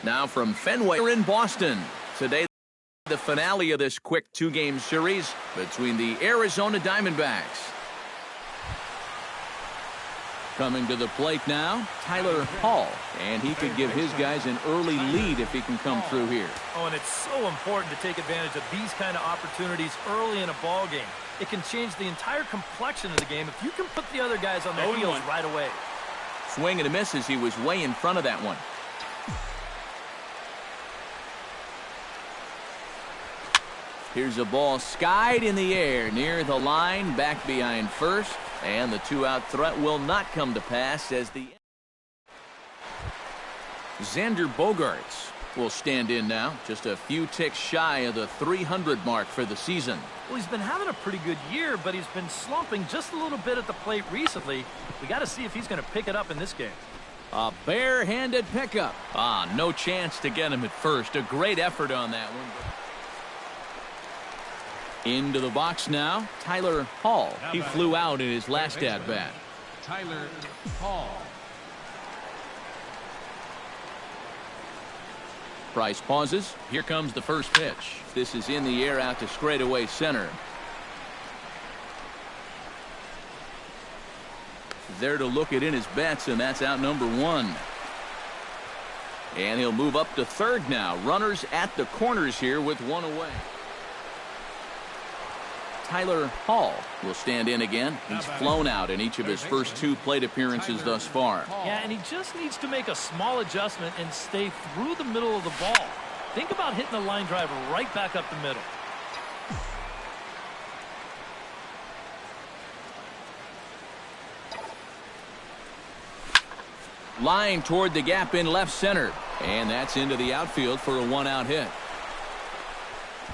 Now from Fenway in Boston. Today, the finale of this quick two-game series between the Arizona Diamondbacks. Coming to the plate now, Tyler Hall. And he could give his guys an early lead if he can come through here. Oh, and it's so important to take advantage of these kind of opportunities early in a ball game. It can change the entire complexion of the game if you can put the other guys on their heels right away. Swing and a miss as he was way in front of that one. Here's a ball skied in the air near the line, back behind first. And the two-out threat will not come to pass as the Xander Bogaerts will stand in now, just a few ticks shy of the 300 mark for the season. Well, he's been having a pretty good year, but he's been slumping just a little bit at the plate recently. We got to see if he's going to pick it up in this game. A bare-handed pickup. No chance to get him at first. A great effort on that one. Into the box now, Tyler Hall. He flew out in his last at-bat. Tyler Hall. Price pauses. Here comes the first pitch. This is in the air out to straightaway center. There to look it in his bets, and that's out number one. And he'll move up to third now. Runners at the corners here with one away. Tyler Hall will stand in again. He's flown out in each of his first two plate appearances thus far. Yeah, and he just needs to make a small adjustment and stay through the middle of the ball. Think about hitting the line drive right back up the middle. Line toward the gap in left center. And that's into the outfield for a one-out hit.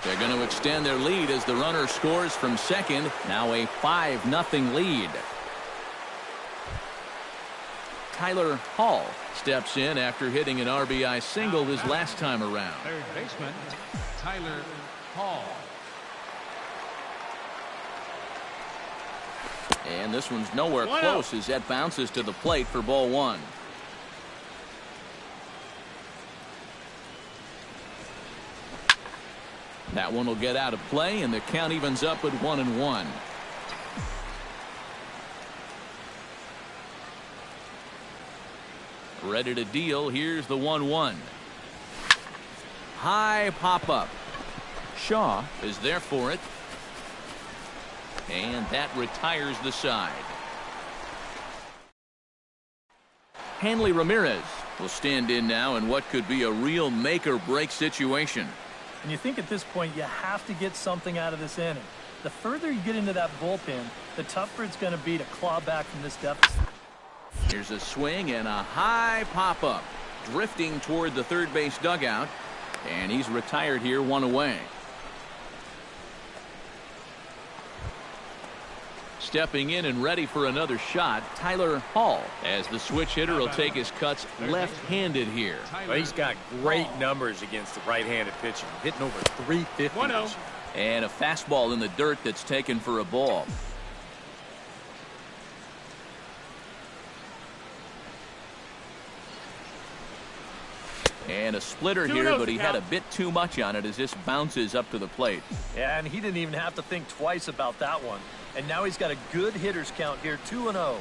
They're going to extend their lead as the runner scores from second. Now a 5-0 lead. Tyler Hall steps in after hitting an RBI single his last time around. Third baseman, Tyler Hall. And this one's nowhere close as that bounces to the plate for ball one. That one will get out of play, and the count evens up at 1-1. Ready to deal. Here's the 1-1. High pop-up. Shaw is there for it. And that retires the side. Hanley Ramirez will stand in now in what could be a real make-or-break situation. And you think at this point you have to get something out of this inning. The further you get into that bullpen, the tougher it's going to be to claw back from this deficit. Here's a swing and a high pop-up. Drifting toward the third base dugout. And he's retired here, one away. Stepping in and ready for another shot, Tyler Hall, as the switch hitter will take his cuts left-handed here. Well, he's got great numbers against the right-handed pitching, hitting over 350. And a fastball in the dirt that's taken for a ball. And a splitter here, but he had a bit too much on it as this bounces up to the plate. Yeah, and he didn't even have to think twice about that one. And now he's got a good hitter's count here, 2-0.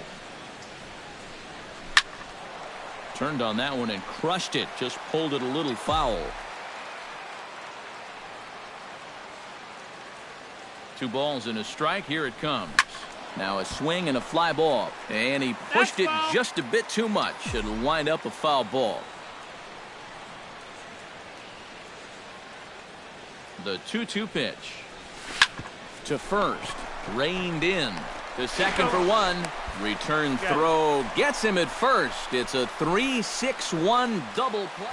Turned on that one and crushed it. Just pulled it a little foul. 2 balls and a strike. Here it comes. Now a swing and a fly ball. And he pushed it just a bit too much. It'll wind up a foul ball. The 2-2 pitch. To first. Reined in. To second for one. Return throw. Gets him at first. It's a 3-6-1 double play.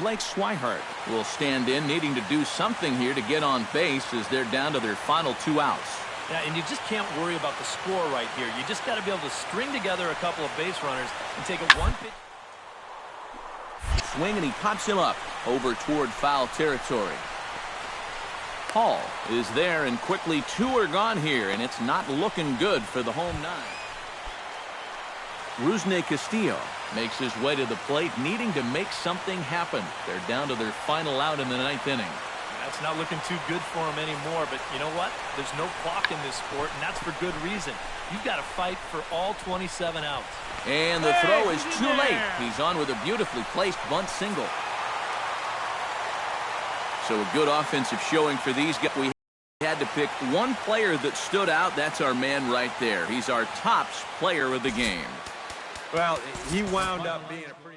Blake Swihart will stand in, needing to do something here to get on base as they're down to their final 2 outs. Yeah, and you just can't worry about the score right here. You just got to be able to string together a couple of base runners and take a one pitch. Swing, and he pops him up over toward foul territory. Hall is there, and quickly 2 are gone here, and it's not looking good for the home 9. Rusney Castillo Makes his way to the plate, needing to make something happen. They're down to their final out in the 9th inning. That's not looking too good for him anymore, but you know what? There's no clock in this sport, and that's for good reason. You've got to fight for all 27 outs. And the throw is too late. He's on with a beautifully placed bunt single. So a good offensive showing for these guys. We had to pick one player that stood out. That's our man right there. He's our tops player of the game. Well, he wound up being a pretty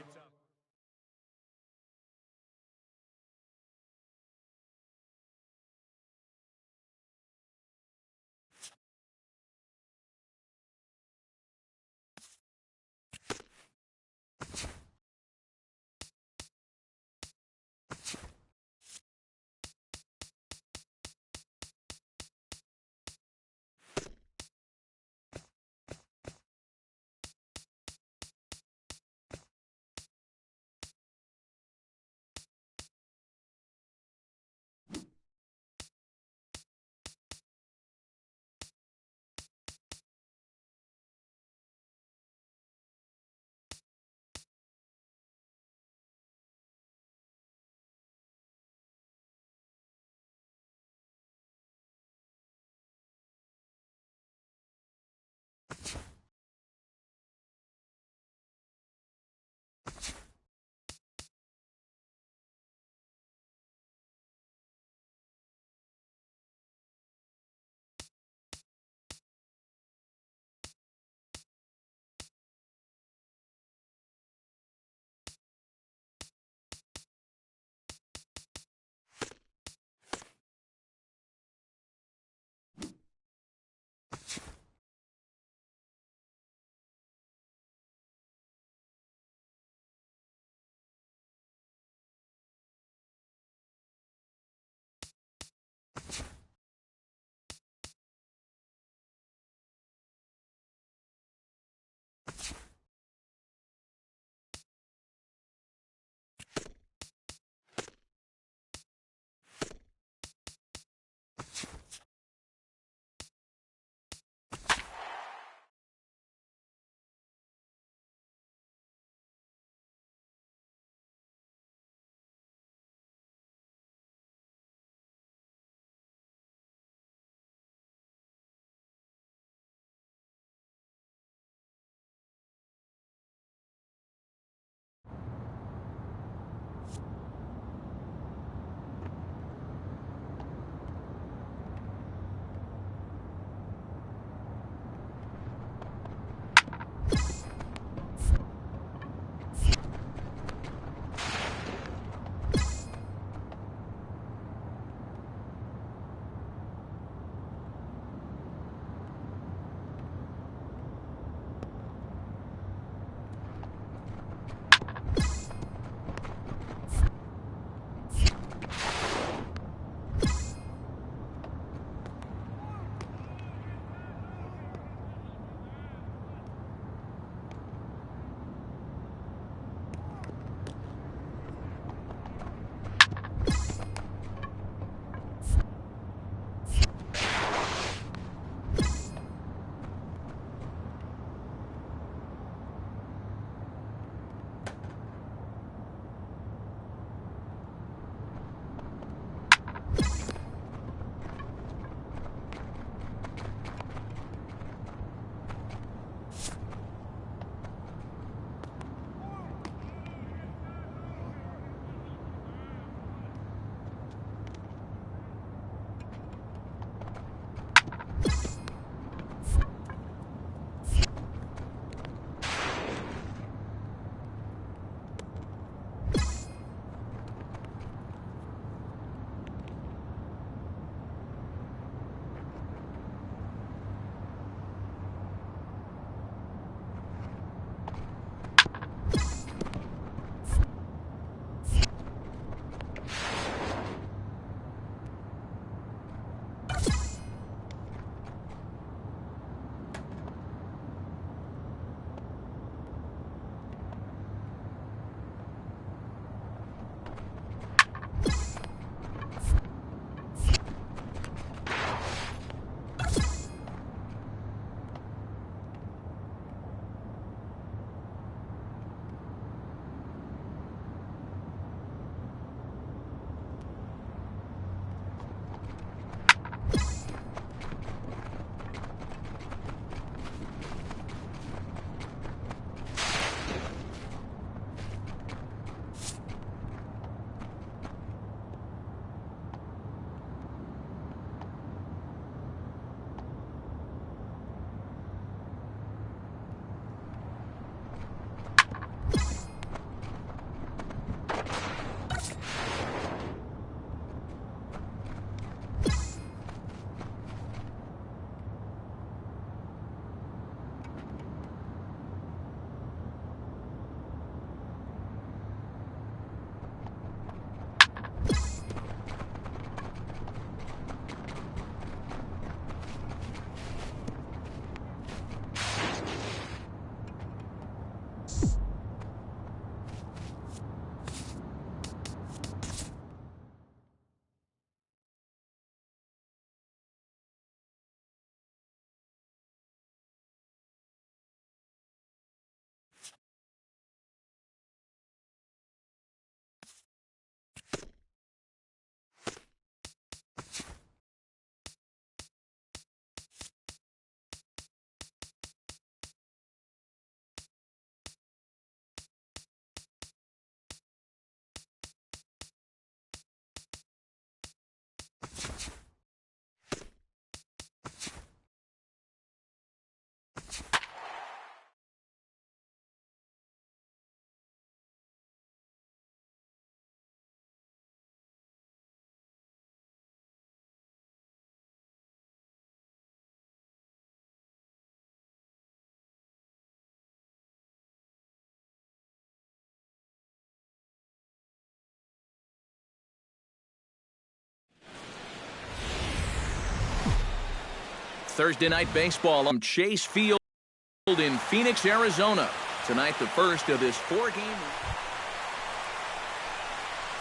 Thursday Night Baseball on Chase Field in Phoenix, Arizona. Tonight, the first of this 4-game.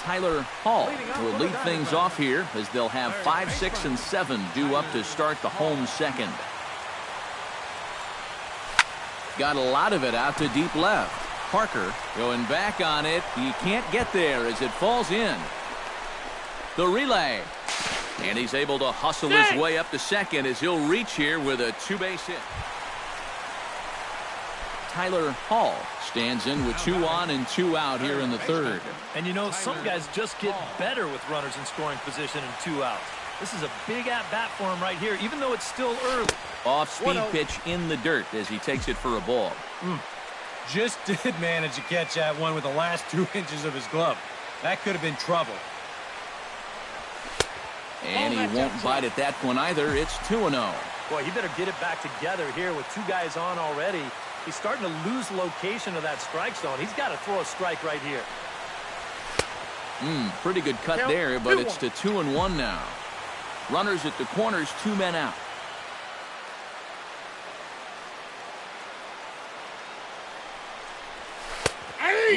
Tyler Hall will lead things off here as they'll have 5, 6, and 7 due up to start the home second. Got a lot of it out to deep left. Parker going back on it. He can't get there as it falls in. The relay. And he's able to hustle his way up to second as he'll reach here with a 2-base hit. Tyler Hall stands in with 2 on and 2 out here in the third. And you know, some guys just get better with runners in scoring position and 2 outs. This is a big at-bat for him right here, even though it's still early. Off-speed pitch in the dirt as he takes it for a ball. Just did manage to catch that one with the last 2 inches of his glove. That could have been trouble. And he won't bite at that one either. It's 2-0. Boy, he better get it back together here with 2 guys on already. He's starting to lose location of that strike zone. He's got to throw a strike right here. Pretty good cut there, but it's to 2-1 now. Runners at the corners, 2 men out.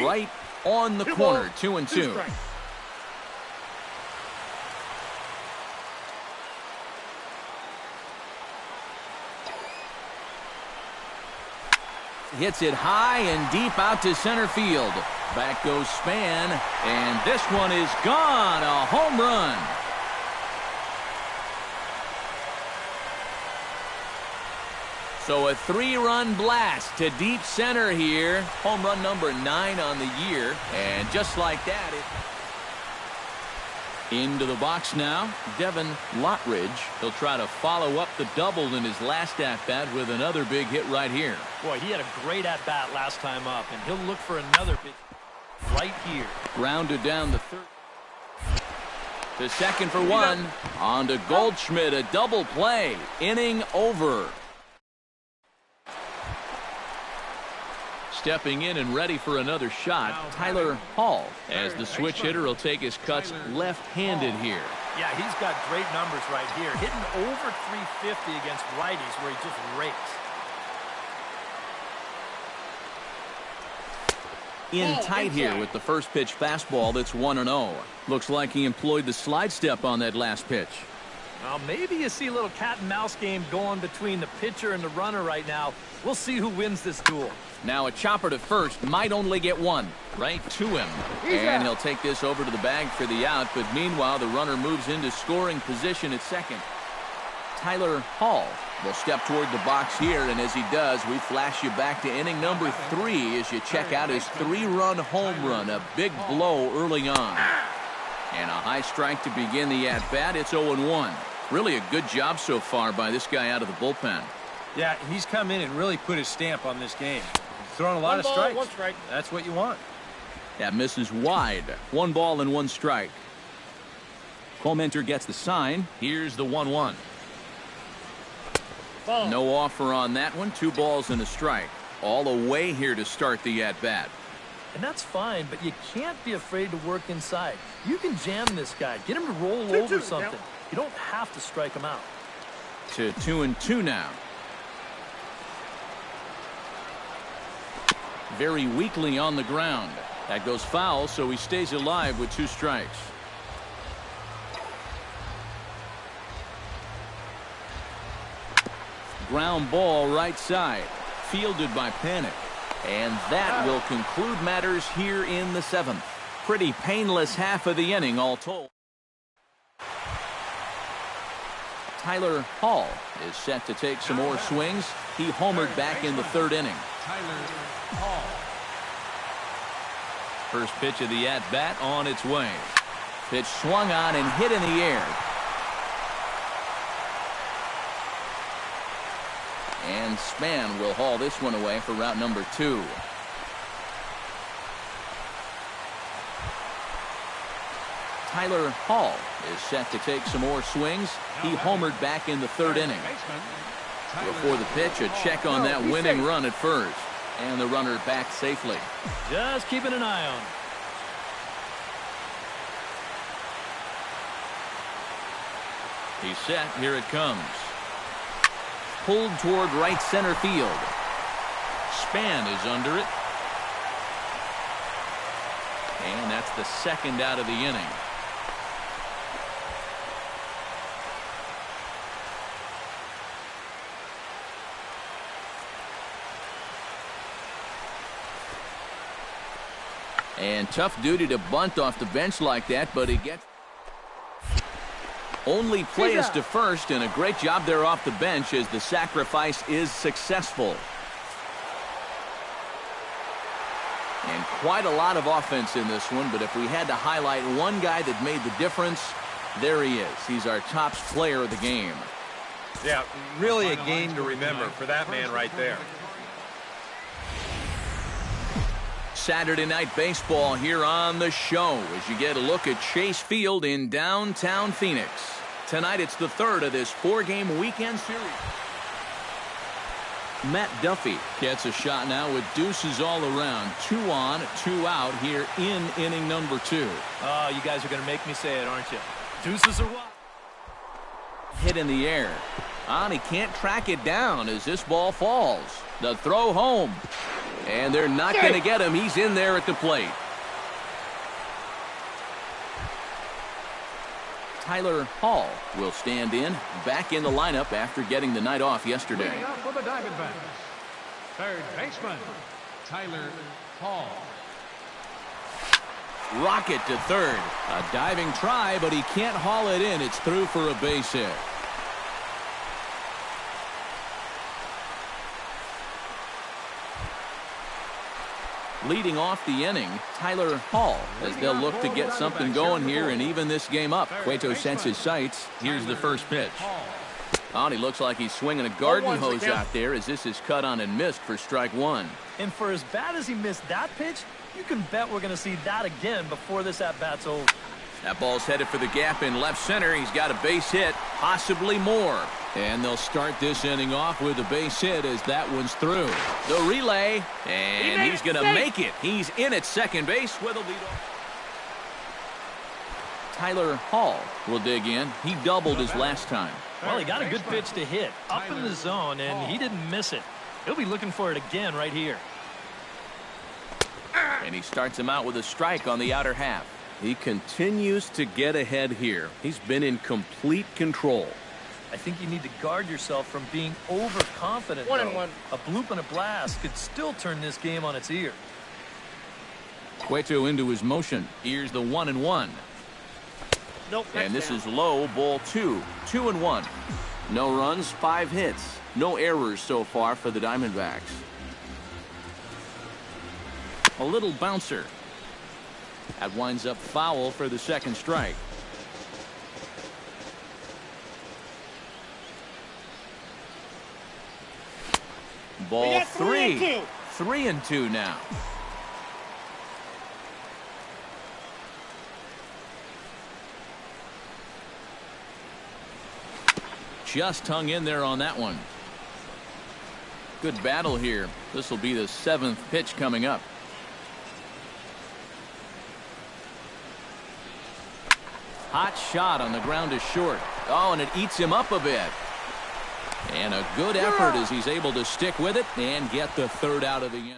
Right on the corner, 2-2. Hits it high and deep out to center field. Back goes Span, and this one is gone. A home run. So a 3-run blast to deep center here. Home run number 9 on the year. And just like that, into the box now, Devin Lottridge. He'll try to follow up the double in his last at-bat with another big hit right here. Boy, he had a great at-bat last time up, and he'll look for another pitch right here. Grounded down the third. To second for 1. On to Goldschmidt, a double play. Inning over. Stepping in and ready for another shot, Tyler Hall, as the switch hitter will take his cuts left-handed here. Yeah, he's got great numbers right here, hitting over 350 against righties where he just rakes. In tight here with the first pitch fastball that's 1-0. Looks like he employed the slide step on that last pitch. Well, maybe you see a little cat and mouse game going between the pitcher and the runner right now. We'll see who wins this duel. Now a chopper to first, might only get 1. Right to him. And he'll take this over to the bag for the out, but meanwhile the runner moves into scoring position at second. Tyler Hall will step toward the box here, and as he does, we flash you back to inning number 3 as you check out his 3-run home run, a big blow early on. And a high strike to begin the at-bat. It's 0-1. Really a good job so far by this guy out of the bullpen. Yeah, he's come in and really put his stamp on this game. He's thrown a lot of strikes. 1 strike. That's what you want. That misses wide. 1 ball and 1 strike. Comenter gets the sign. Here's the 1-1. No offer on that one. 2 balls and a strike. All away here to start the at-bat. And that's fine, but you can't be afraid to work inside. You can jam this guy. Get him to roll over something. You don't have to strike him out. To 2-2 now. Very weakly on the ground. That goes foul, so he stays alive with 2 strikes. Ground ball right side. Fielded by Panic. And that will conclude matters here in the 7th. Pretty painless half of the inning all told. Tyler Hall is set to take some more swings. He homered back in the 3rd inning. Tyler Hall. First pitch of the at-bat on its way. Pitch swung on and hit in the air. And Span will haul this one away for route number 2. Tyler Hall is set to take some more swings. He homered back in the 3rd inning. Before the pitch, a check on that winning run at first. And the runner back safely. Just keeping an eye on. He's set. Here it comes. pulled toward right center field. Span is under it. And that's the second out of the inning. And tough duty to bunt off the bench like that, but he gets only play is to first, and a great job there off the bench as the sacrifice is successful. And quite a lot of offense in this one, but if we had to highlight one guy that made the difference, there he is. He's our top player of the game. Yeah, really a game to remember for that man right there. Saturday Night Baseball here on the show as you get a look at Chase Field in downtown Phoenix. Tonight it's the third of this 4-game weekend series. Matt Duffy gets a shot now with deuces all around. 2 on, 2 out here in inning number 2. Oh, you guys are going to make me say it, aren't you? Deuces or what? Hit in the air. He can't track it down as this ball falls. The throw home. And they're not going to get him. He's in there at the plate. Tyler Hall will stand in, back in the lineup after getting the night off yesterday. Leading up for the Diamondbacks, third baseman, Tyler Hall. Rocket to third. A diving try, but he can't haul it in. It's through for a base hit. Leading off the inning, Tyler Hall, as they'll look to get something going here and even this game up. Cueto sets his sights. Here's the first pitch. He looks like he's swinging a garden hose out there as this is cut on and missed for strike 1. And for as bad as he missed that pitch, you can bet we're going to see that again before this at-bat's over. That ball's headed for the gap in left center. He's got a base hit, possibly more. And they'll start this inning off with a base hit as that one's through. The relay, and he's going to make it. He's in at second base with a leadoff. Tyler Hall will dig in. He doubled his last time. Well, he got a good pitch to hit up in the zone, and he didn't miss it. He'll be looking for it again right here. And he starts him out with a strike on the outer half. He continues to get ahead here. He's been in complete control. I think you need to guard yourself from being overconfident. 1-1. A bloop and a blast could still turn this game on its ear. Cueto into his motion. Here's the 1-1. Nope. And this is low, ball 2. 2-1. No runs, 5 hits. No errors so far for the Diamondbacks. A little bouncer. That winds up foul for the second strike. Ball 3. 3-2 now. Just hung in there on that one. Good battle here. This will be the 7th pitch coming up. Hot shot on the ground is short. Oh, and it eats him up a bit. And a good effort as he's able to stick with it and get the third out of the inning.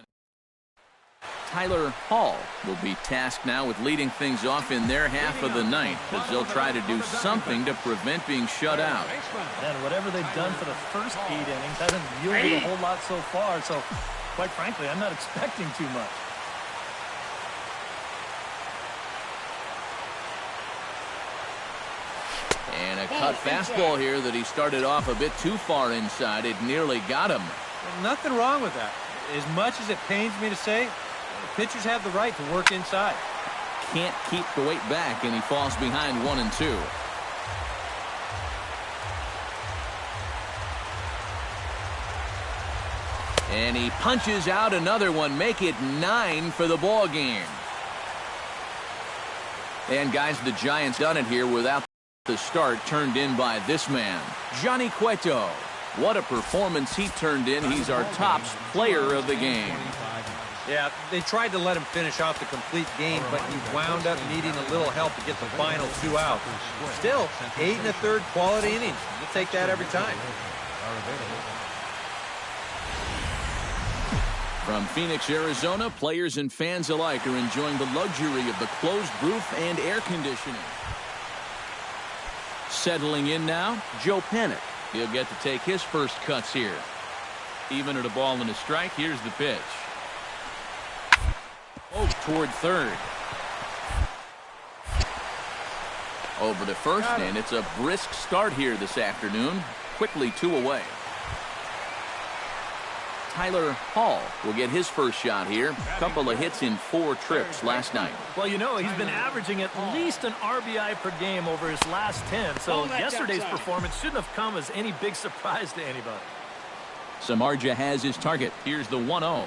Tyler Hall will be tasked now with leading things off in their half of the ninth as they'll try to do something to prevent being shut out. And whatever they've done for the first 8 innings hasn't yielded a whole lot so far, so quite frankly, I'm not expecting too much. And a cut fastball here that he started off a bit too far inside. It nearly got him. Nothing wrong with that. As much as it pains me to say, pitchers have the right to work inside. Can't keep the weight back, and he falls behind 1-2. And he punches out another one. Make it 9 for the ball game. And guys, the Giants done it here without the start turned in by this man, Johnny Cueto. What a performance he turned in. He's our top player of the game. Yeah, they tried to let him finish off the complete game, but he wound up needing a little help to get the final 2 out. Still, 8 1/3 quality innings. We'll take that every time. From Phoenix, Arizona, players and fans alike are enjoying the luxury of the closed roof and air conditioning. Settling in now, Joe Panic. He'll get to take his first cuts here. Even at a ball and a strike, here's the pitch. Oh, toward third. Over to first, and it's a brisk start here this afternoon. Quickly 2 away. Tyler Hall will get his first shot here. Couple of hits in 4 trips last night. Well, you know, he's been averaging at least an RBI per game over his last 10, so yesterday's performance shouldn't have come as any big surprise to anybody. Samardzija has his target. Here's the 1-0.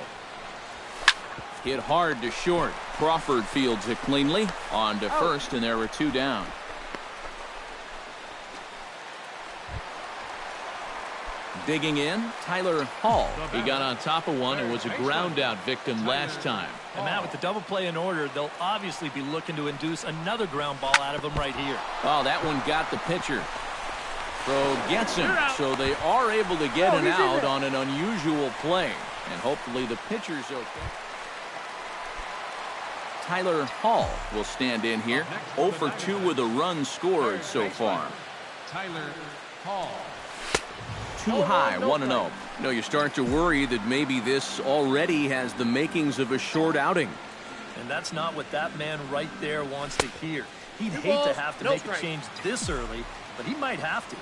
Hit hard to short. Crawford fields it cleanly. On to first, and there were 2 down. Digging in, Tyler Hall. He got on top of one and was a ground out victim last time. And Matt, with the double play in order, they'll obviously be looking to induce another ground ball out of him right here. Oh, that one got the pitcher. Throw gets him, so they are able to get an out on an unusual play. And hopefully the pitcher's okay. Tyler Hall will stand in here. 0 for 2 with a run scored so far. Tyler Hall. Too high, 1-0. You know, you start to worry that maybe this already has the makings of a short outing. And that's not what that man right there wants to hear. He'd hate to have to make a change this early, but he might have to.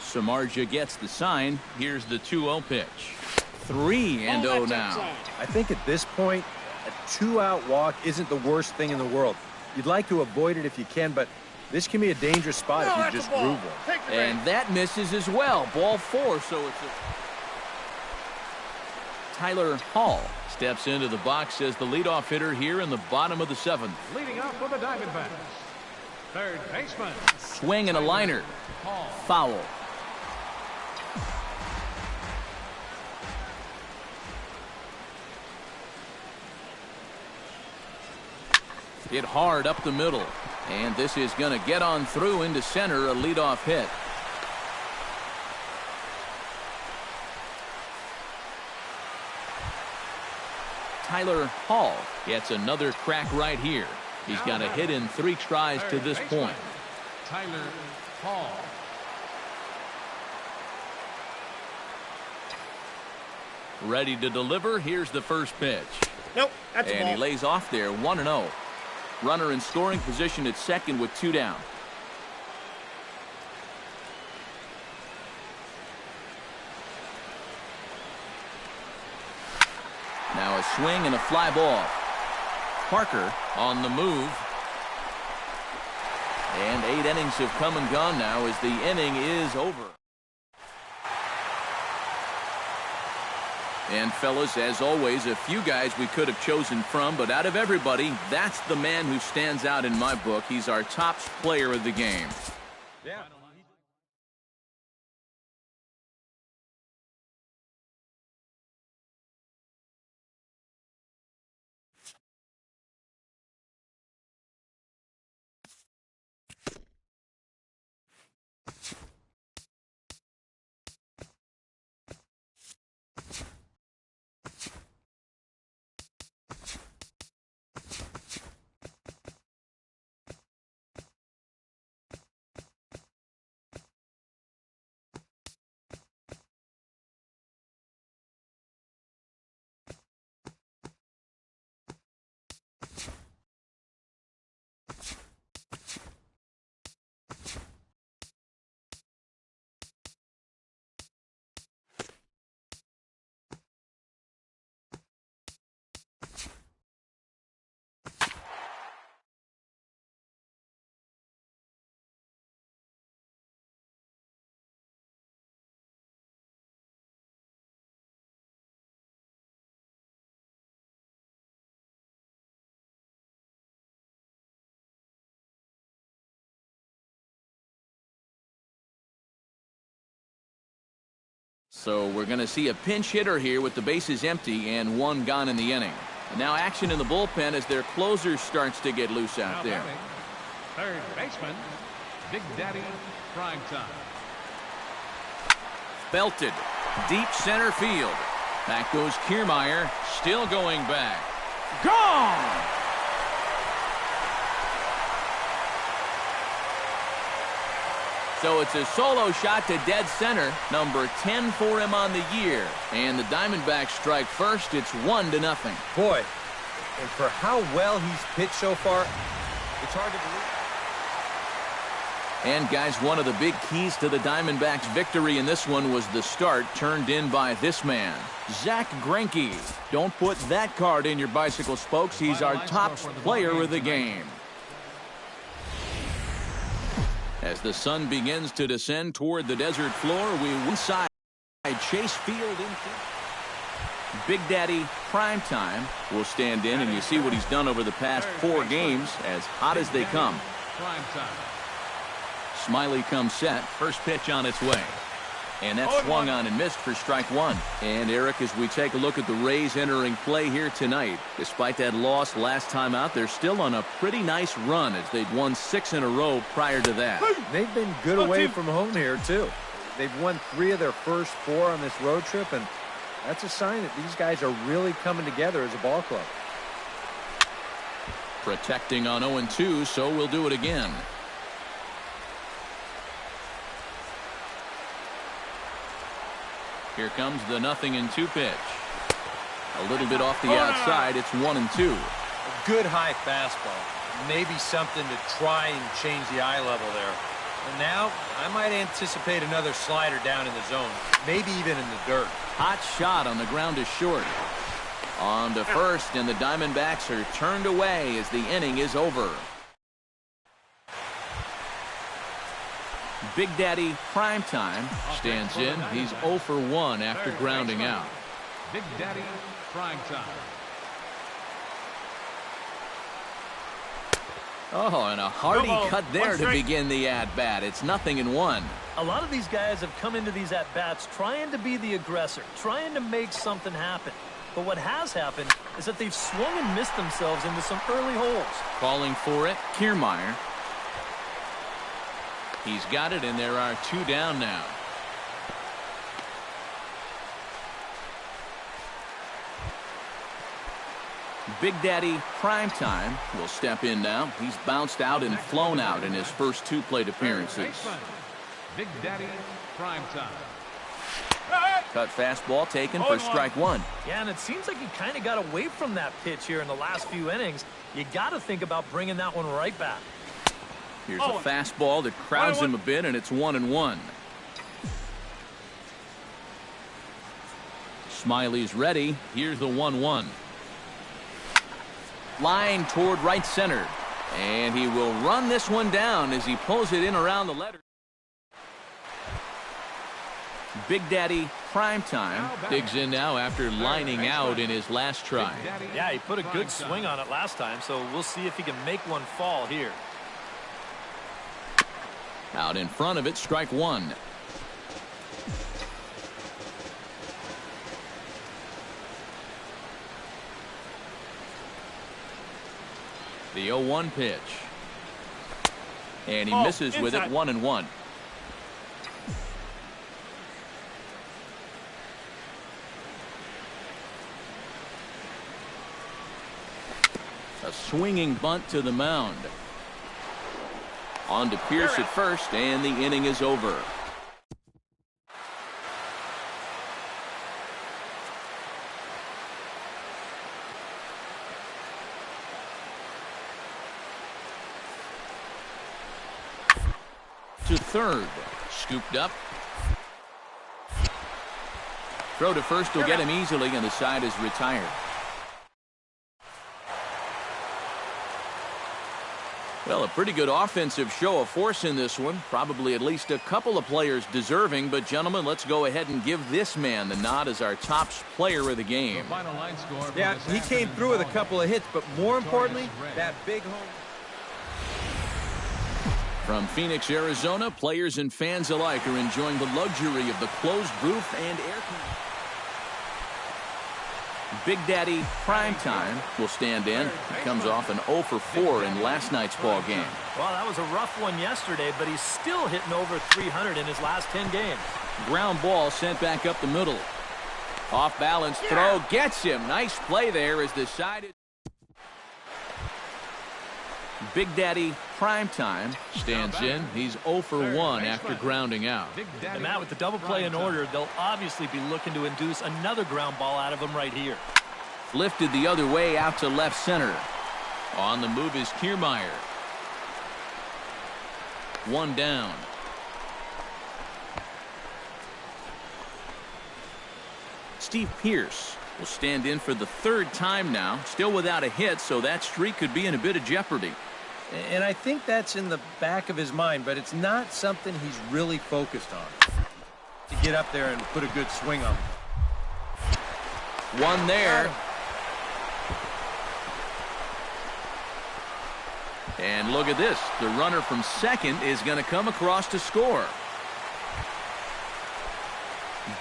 Samardzija gets the sign. Here's the 2-0 pitch. 3-0 now. I think at this point, a 2-out walk isn't the worst thing in the world. You'd like to avoid it if you can, but this can be a dangerous spot if you just groove one. And that misses as well. Ball 4, so it's a... Tyler Hall steps into the box as the leadoff hitter here in the bottom of the 7th. Leading off for the Diamondbacks, third baseman. Swing and a liner. Foul. Hit hard up the middle. And this is going to get on through into center, a leadoff hit. Tyler Hall gets another crack right here. He's got a hit in 3 tries to this point. Tyler Hall. Ready to deliver. Here's the first pitch. Nope, that's a and ball. He lays off there, 1-0. Runner in scoring position at second with 2 down. Now a swing and a fly ball. Parker on the move. And 8 innings have come and gone now as the inning is over. And fellas, as always, a few guys we could have chosen from, but out of everybody, that's the man who stands out in my book. He's our top player of the game. Yeah. So we're going to see a pinch hitter here with the bases empty and 1 gone in the inning. And now action in the bullpen as their closer starts to get loose out there. Third baseman, Big Daddy Primetime. Belted. Deep center field. Back goes Kiermaier, still going back. Gone! So it's a solo shot to dead center, number 10 for him on the year. And the Diamondbacks strike first. It's 1-0. Boy, and for how well he's pitched so far, it's hard to believe. And guys, one of the big keys to the Diamondbacks' victory in this one was the start turned in by this man, Zach Greinke. Don't put that card in your bicycle spokes. He's our top player of the game. As the sun begins to descend toward the desert floor, we inside Chase Field. Big Daddy Primetime will stand in, and you see what he's done over the past 4 games, as hot as they come. Smiley comes set. First pitch on its way. And that swung on and missed for strike 1. And Eric, as we take a look at the Rays entering play here tonight, despite that loss last time out, they're still on a pretty nice run as they'd won 6 in a row prior to that. They've been good away from home here, too. They've won 3 of their first 4 on this road trip, and that's a sign that these guys are really coming together as a ball club. Protecting on 0-2, so we'll do it again. Here comes the 0-2 pitch. A little bit off the outside. It's 1-2. A good high fastball. Maybe something to try and change the eye level there. And now I might anticipate another slider down in the zone. Maybe even in the dirt. Hot shot on the ground is short. On to first, and the Diamondbacks are turned away as the inning is over. Big Daddy Primetime stands in. He's 0 for 1 after grounding out. Big Daddy Primetime. Oh, and a hearty cut there to begin the at-bat. It's 0-1. A lot of these guys have come into these at-bats trying to be the aggressor, trying to make something happen. But what has happened is that they've swung and missed themselves into some early holes. Calling for it, Kiermaier. He's got it, and there are 2 down now. Big Daddy Primetime will step in now. He's bounced out and flown out in his first 2 plate appearances. Big Daddy Primetime. Cut fastball taken for strike 1. Yeah, and it seems like he kind of got away from that pitch here in the last few innings. You got to think about bringing that one right back. Here's a fastball that crowds him a bit, and it's 1-1. Smiley's ready. Here's the 1-1. Line toward right center. And he will run this one down as he pulls it in around the letter. Big Daddy Primetime digs in now after lining out in his last try. Yeah, he put a good swing on it last time, so we'll see if he can make one fall here. Out in front of it, strike 1. The 0-1 pitch. And he misses with it, 1-1. A swinging bunt to the mound. On to Pierce at first, and the inning is over. To third. Scooped up. Throw to first will get him easily, and the side is retired. Well, a pretty good offensive show of force in this one. Probably at least a couple of players deserving. But, gentlemen, let's go ahead and give this man the nod as our top player of the game. Yeah, he came through with a couple of hits, but more importantly, that big home. From Phoenix, Arizona, players and fans alike are enjoying the luxury of the closed roof and air conditioning. Big Daddy Primetime will stand in. He comes off an 0 for 4 in last night's ball game. Well, that was a rough one yesterday, but he's still hitting over 300 in his last 10 games. Ground ball sent back up the middle. Off balance throw gets him. Nice play there as the side. Big Daddy Primetime stands in. He's 0 for 1 after grounding out. And Matt, with the double play in order, they'll obviously be looking to induce another ground ball out of him right here. Lifted the other way out to left center. On the move is Kiermaier. 1 down. Steve Pierce will stand in for the 3rd time now. Still without a hit, so that streak could be in a bit of jeopardy. And I think that's in the back of his mind, but it's not something he's really focused on. To get up there and put a good swing on. One there. And look at this. The runner from second is going to come across to score.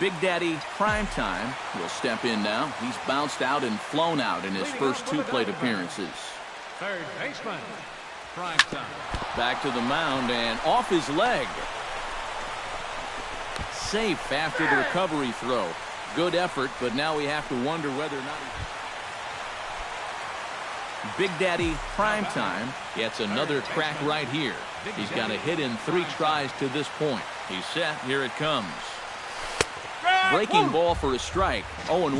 Big Daddy Primetime will step in now. He's bounced out and flown out in his first 2 plate appearances. Third baseman, Primetime. Back to the mound and off his leg. Safe after the recovery throw. Good effort, but now we have to wonder whether or not Big Daddy Primetime gets another crack right here. He's got a hit in 3 tries to this point. He's set. Here it comes. Breaking ball for a strike. 0-1.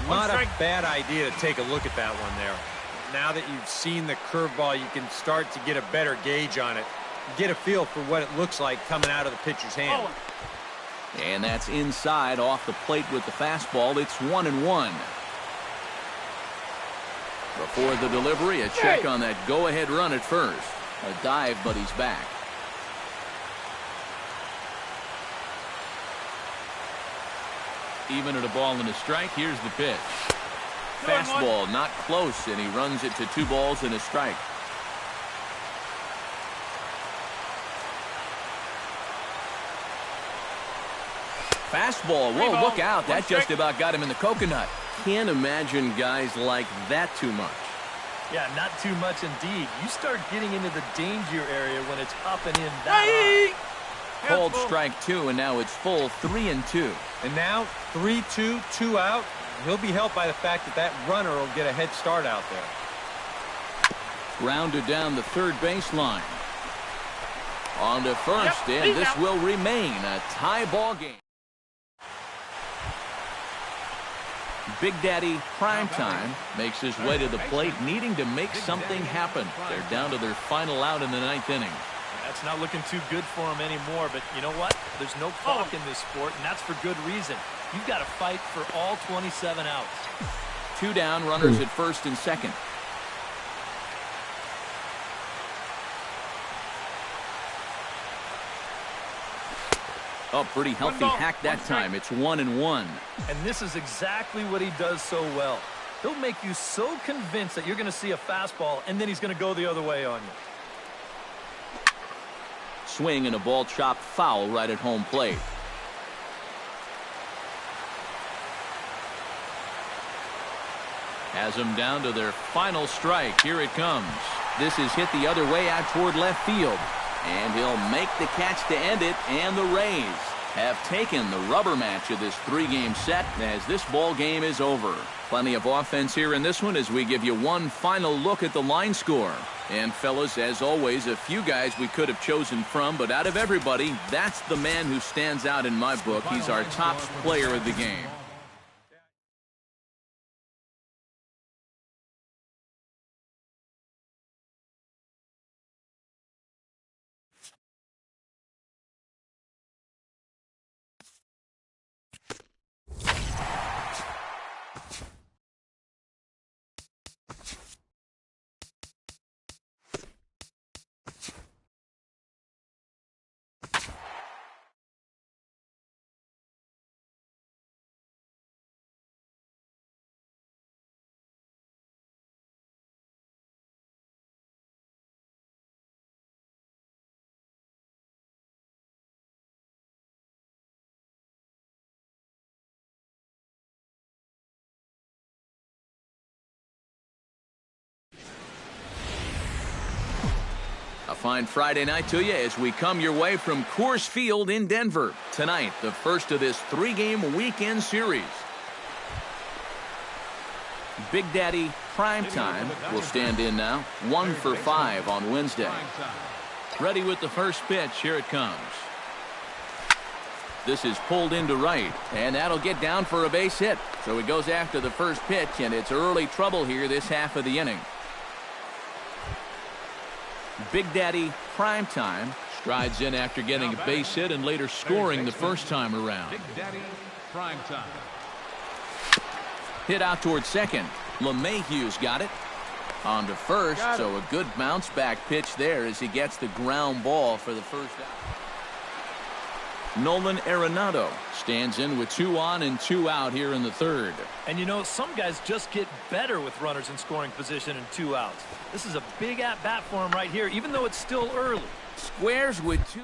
Not a bad idea to take a look at that one there. Now that you've seen the curveball, you can start to get a better gauge on it. Get a feel for what it looks like coming out of the pitcher's hand. And that's inside off the plate with the fastball. It's 1-1. Before the delivery, a check on that go-ahead run at first. A dive, but he's back. Even at a ball and a strike, here's the pitch. Fastball not close, and he runs it to 2 balls and a strike. Fastball. Whoa, look out. That just about got him in the coconut. Can't imagine guys like that too much. Yeah, not too much indeed. You start getting into the danger area when it's up and in that high. Called strike 2, and now it's full 3-2. And now 3-2, 2 out. He'll be helped by the fact that that runner will get a head start out there. Grounded down the third baseline. On to first, and this will remain a tie ball game. Big Daddy Primetime makes his way to the plate, needing to make something happen. They're down to their final out in the 9th inning. That's not looking too good for him anymore, but you know what? There's no clock in this sport, and that's for good reason. You've got to fight for all 27 outs. 2 down, runners at first and second. Oh, pretty healthy hack that time. It's 1-1. And this is exactly what he does so well. He'll make you so convinced that you're going to see a fastball, and then he's going to go the other way on you. Swing and a ball chopped foul right at home plate. Has them down to their final strike. Here it comes. This is hit the other way out toward left field. And he'll make the catch to end it, and the Rays have taken the rubber match of this 3-game set as this ball game is over. Plenty of offense here in this one as we give you one final look at the line score. And fellas, as always, a few guys we could have chosen from, but out of everybody, that's the man who stands out in my book. He's our top player of the game. A fine Friday night to you as we come your way from Coors Field in Denver. Tonight, the first of this 3-game weekend series. Big Daddy Primetime will stand in now. 1 for 5 on Wednesday. Ready with the first pitch. Here it comes. This is pulled into right, and that'll get down for a base hit. So he goes after the first pitch, and it's early trouble here this half of the inning. Big Daddy Primetime strides in after getting a base hit and later scoring the first time around. Big Daddy Primetime. Hit out towards second. LeMahieu's got it. On to first, so a good bounce back pitch there as he gets the ground ball for the first out. Nolan Arenado stands in with 2 on and 2 out here in the third. And you know, some guys just get better with runners in scoring position and 2 outs. This is a big at-bat for him right here, even though it's still early. Squares with 2.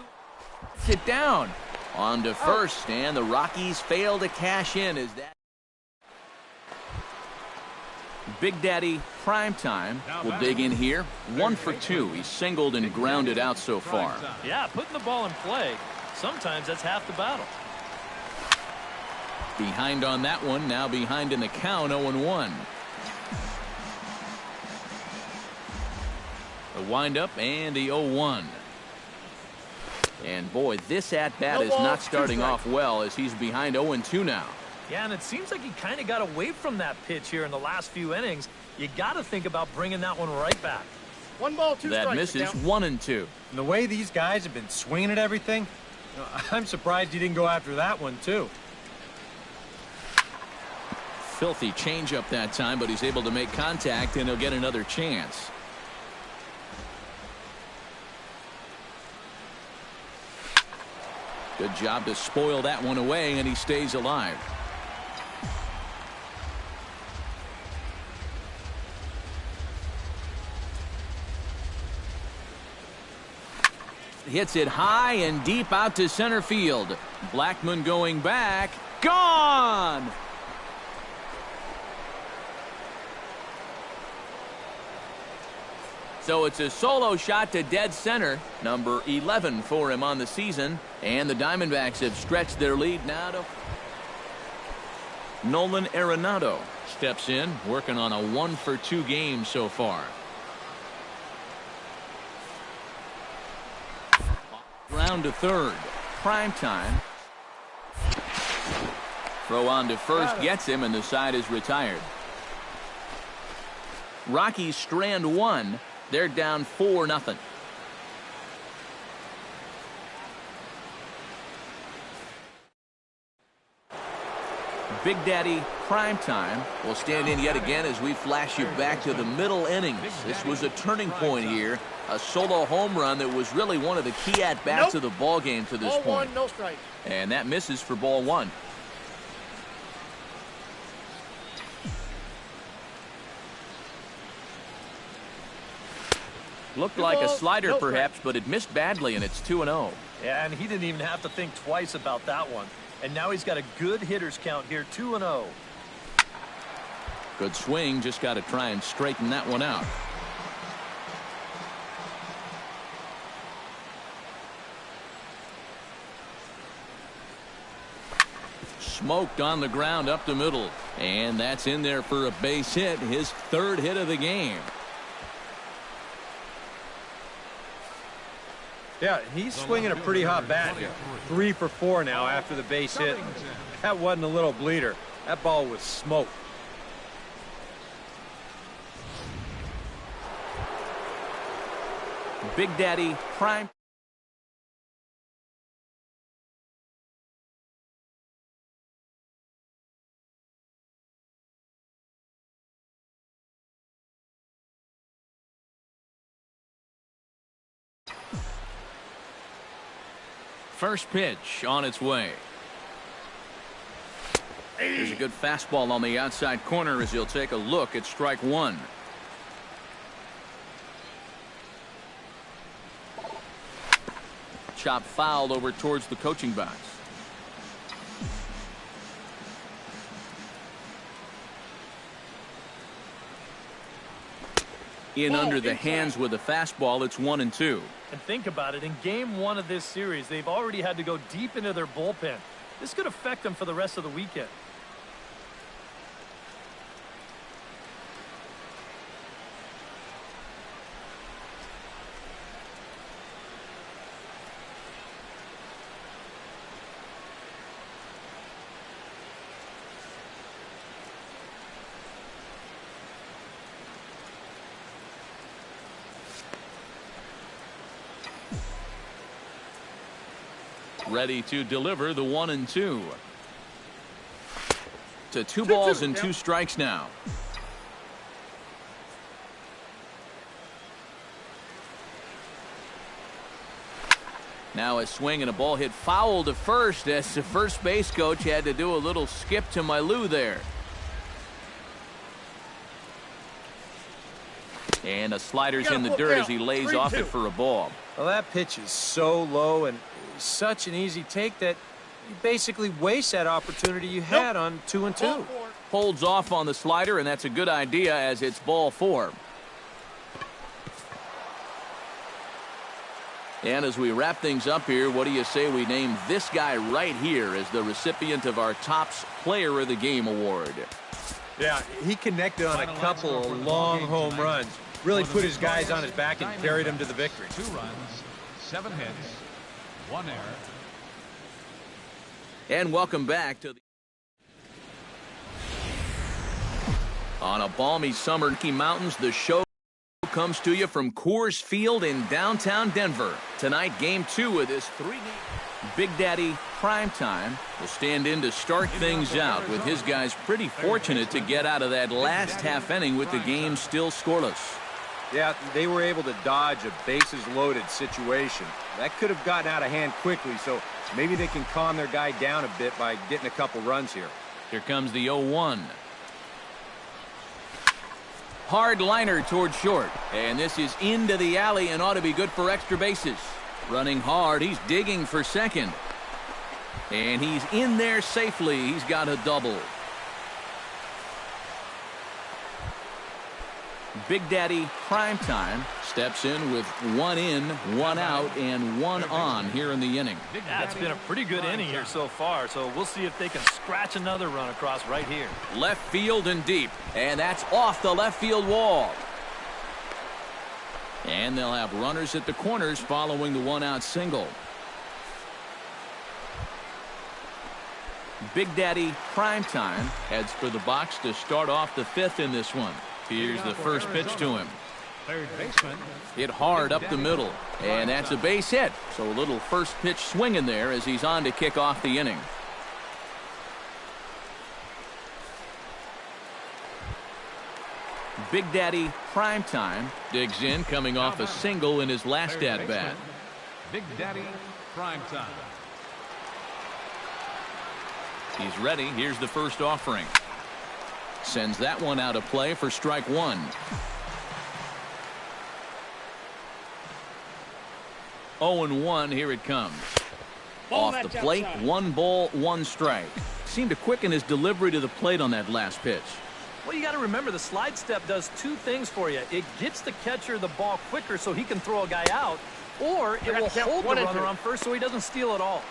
Sit down. On to first, and the Rockies fail to cash in as that. Big Daddy Primetime will dig in here. 1 for 2. He's singled and grounded out so far. Yeah, putting the ball in play. Sometimes that's half the battle. Behind on that one, now behind in the count, 0-1. The windup and the 0-1. And boy, this at-bat is not starting off well as he's behind 0-2 now. Yeah, and it seems like he kind of got away from that pitch here in the last few innings. You got to think about bringing that one right back. 1 ball, 2 strikes. That misses 1-2. And the way these guys have been swinging at everything, I'm surprised he didn't go after that one, too. Filthy changeup that time, but he's able to make contact, and he'll get another chance. Good job to spoil that one away, and he stays alive. Hits it high and deep out to center field. Blackmon going back. Gone! So it's a solo shot to dead center. Number 11 for him on the season. And the Diamondbacks have stretched their lead now to Nolan Arenado steps in, working on a 1 for 2 game so far. Ground to third. Primetime. Throw on to first gets him, and the side is retired. Rockies strand 1. They're down 4-0. Big Daddy Primetime will stand in yet again as we flash you back to the middle innings. This was a turning point here. A solo home run that was really one of the key at-bats of the ball game to this point. 1, no strike. And that misses for ball 1. Looked like a slider perhaps, but it missed badly, and it's 2-0. Yeah, and he didn't even have to think twice about that one. And now he's got a good hitters count here, 2-0. Good swing, just got to try and straighten that one out. Smoked on the ground up the middle, and that's in there for a base hit, his 3rd hit of the game. Yeah, he's swinging a pretty hot bat here. 3 for 4 now after the base hit. That wasn't a little bleeder. That ball was smoked. Big Daddy Prime. First pitch on its way. There's a good fastball on the outside corner as he'll take a look at strike 1. Chop fouled over towards the coaching box. In under the hands with a fastball. It's 1-2. And think about it, in game 1 of this series, they've already had to go deep into their bullpen. This could affect them for the rest of the weekend. ready to deliver the 1-2. To 2 balls and 2 strikes now. Now a swing and a ball hit foul to first as the first base coach had to do a little skip to my Lou there. And a slider's in the dirt as he lays off it for a ball. Well, that pitch is so low and such an easy take that you basically waste that opportunity you had on 2-2. Holds off on the slider, and that's a good idea as it's ball 4. And as we wrap things up here, what do you say we name this guy right here as the recipient of our Topps Player of the Game award? Yeah, he connected on a couple of long home runs. Really put his guys on his back and carried them to the victory. 2 runs, 7 hits, 1 error. And welcome back to the... On a balmy summer in Mountains, the show comes to you from Coors Field in downtown Denver. Tonight, Game 2 of this 3-game. Big Daddy Primetime will stand in to start things out with his guys pretty fortunate to get out of that last half inning with the game still scoreless. Yeah, they were able to dodge a bases-loaded situation. That could have gotten out of hand quickly, so maybe they can calm their guy down a bit by getting a couple runs here. Here comes the 0-1. Hard liner toward short, and this is into the alley and ought to be good for extra bases. Running hard, he's digging for second. And he's in there safely. He's got a double. Big Daddy Primetime steps in with 1 in, 1 out, and 1 on here in the inning. Yeah, it's been a pretty good inning here so far, so we'll see if they can scratch another run across right here. Left field and deep, and that's off the left field wall. And they'll have runners at the corners following the 1-out single. Big Daddy Primetime heads for the box to start off the 5th in this one. Here's the first pitch to him. Third baseman. Hit hard up the middle, and that's a base hit. So a little first pitch swinging there as he's on to kick off the inning. Big Daddy Primetime digs in, coming off a single in his last at-bat. Big Daddy Primetime. He's ready. Here's the first offering. Sends that one out of play for strike 1. 0-1, here it comes. Off the plate, 1 ball, 1 strike. Seemed to quicken his delivery to the plate on that last pitch. Well, you got to remember the slide step does 2 things for you. It gets the catcher the ball quicker so he can throw a guy out, or it will hold the runner on first so he doesn't steal it all.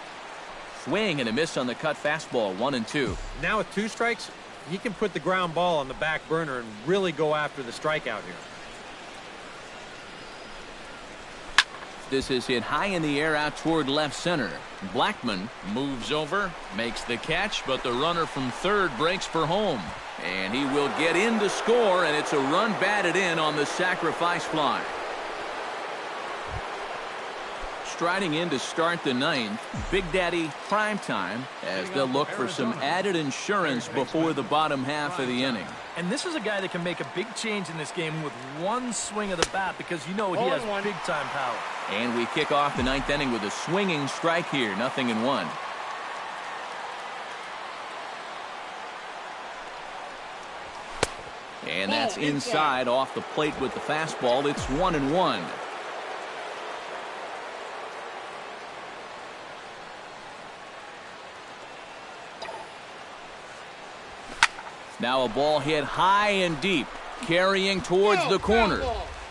Swing and a miss on the cut fastball, 1-2. Now with 2 strikes, he can put the ground ball on the back burner and really go after the strikeout here. This is hit high in the air out toward left center. Blackman moves over, makes the catch, but the runner from third breaks for home. And he will get in to score, and it's a run batted in on the sacrifice fly. Striding in to start the 9th, Big Daddy Primetime as they'll look for some added insurance before the bottom half of the inning. And this is a guy that can make a big change in this game with 1 swing of the bat because you know he has big-time power. And we kick off the 9th inning with a swinging strike here, 0-1. And that's inside off the plate with the fastball. It's 1-1. Now a ball hit high and deep, carrying towards the corner.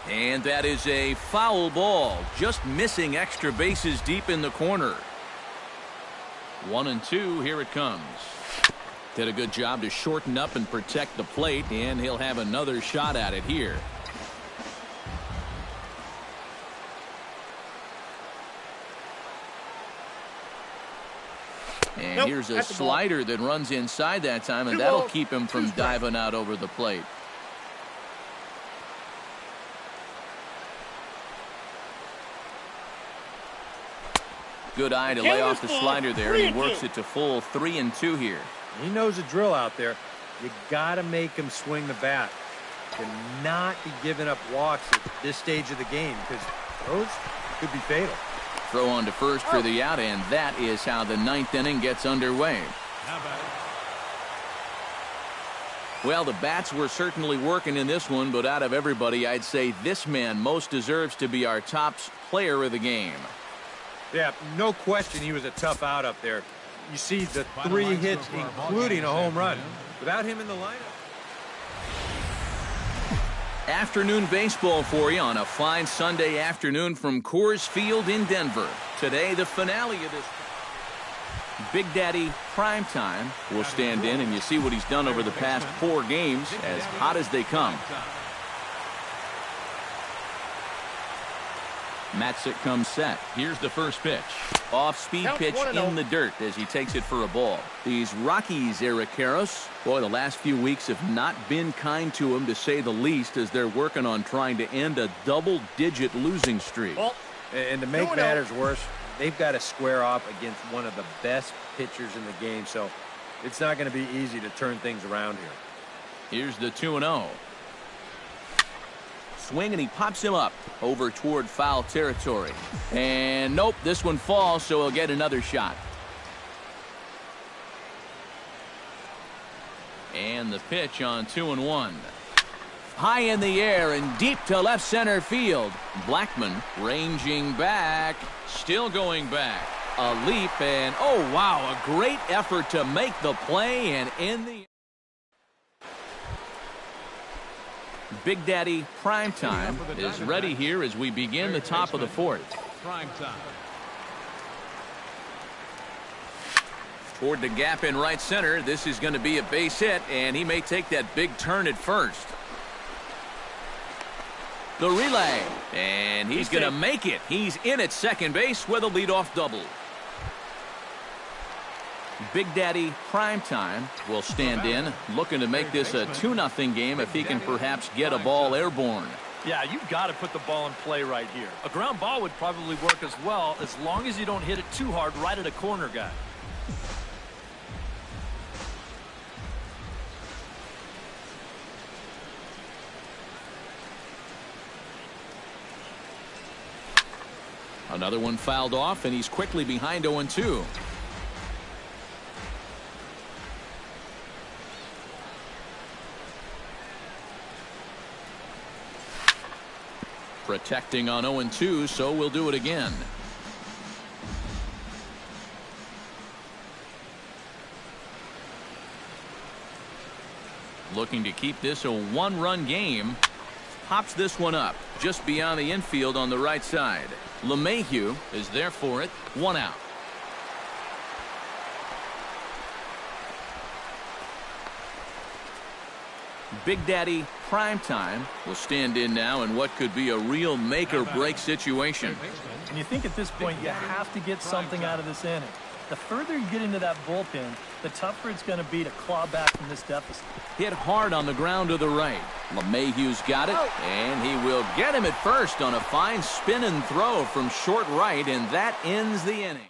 And that is a foul ball, just missing extra bases deep in the corner. 1-2, here it comes. Did a good job to shorten up and protect the plate, and he'll have another shot at it here. And here's a slider that runs inside that time, and that'll keep him from diving out over the plate. Good eye to lay off the slider there, and he works it to full 3-2 here. He knows the drill out there. You got to make him swing the bat. To not be giving up walks at this stage of the game, because those could be fatal. Throw on to first for the out, and that is how the 9th inning gets underway. How about it? Well, the bats were certainly working in this one, but out of everybody, I'd say this man most deserves to be our top player of the game. Yeah, no question he was a tough out up there. You see the 3 hits, including a home run. Without him in the lineup. Afternoon baseball for you on a fine Sunday afternoon from Coors Field in Denver. Today, the finale of this Big Daddy Primetime will stand in, and you see what he's done over the past 4 games, as hot as they come. Matzik comes set. Here's the first pitch. Off-speed pitch in the dirt as he takes it for a ball. These Rockies, Eric Karros, boy, the last few weeks have not been kind to him, to say the least, as they're working on trying to end a double-digit losing streak. And to make matters worse, they've got to square off against one of the best pitchers in the game, so it's not going to be easy to turn things around here. Here's the 2-0. Swing, and he pops him up over toward foul territory. And nope, this one falls, so he'll get another shot. And the pitch on 2-1. High in the air and deep to left center field. Blackman ranging back, still going back. A leap, and oh wow, a great effort to make the play, and in the Big Daddy Primetime is ready here as we begin the top of the 4th. Primetime. Toward the gap in right center. This is going to be a base hit, and he may take that big turn at first. The relay, and he's going to make it. He's in at second base with a leadoff double. Big Daddy Primetime will stand in, looking to make this a 2-0 game if he can perhaps get a ball airborne. Yeah, you've got to put the ball in play right here. A ground ball would probably work as well, as long as you don't hit it too hard right at a corner guy. Another one fouled off, and he's quickly behind 0-2. Protecting on 0-2, so we'll do it again. Looking to keep this a 1-run game. Pops this one up just beyond the infield on the right side. LeMahieu is there for it. 1 out. Big Daddy Primetime will stand in now in what could be a real make-or-break situation. And you think at this point you have to get something out of this inning. The further you get into that bullpen, the tougher it's going to be to claw back from this deficit. Hit hard on the ground to the right. LeMahieu's got it, and he will get him at first on a fine spin and throw from short right, and that ends the inning.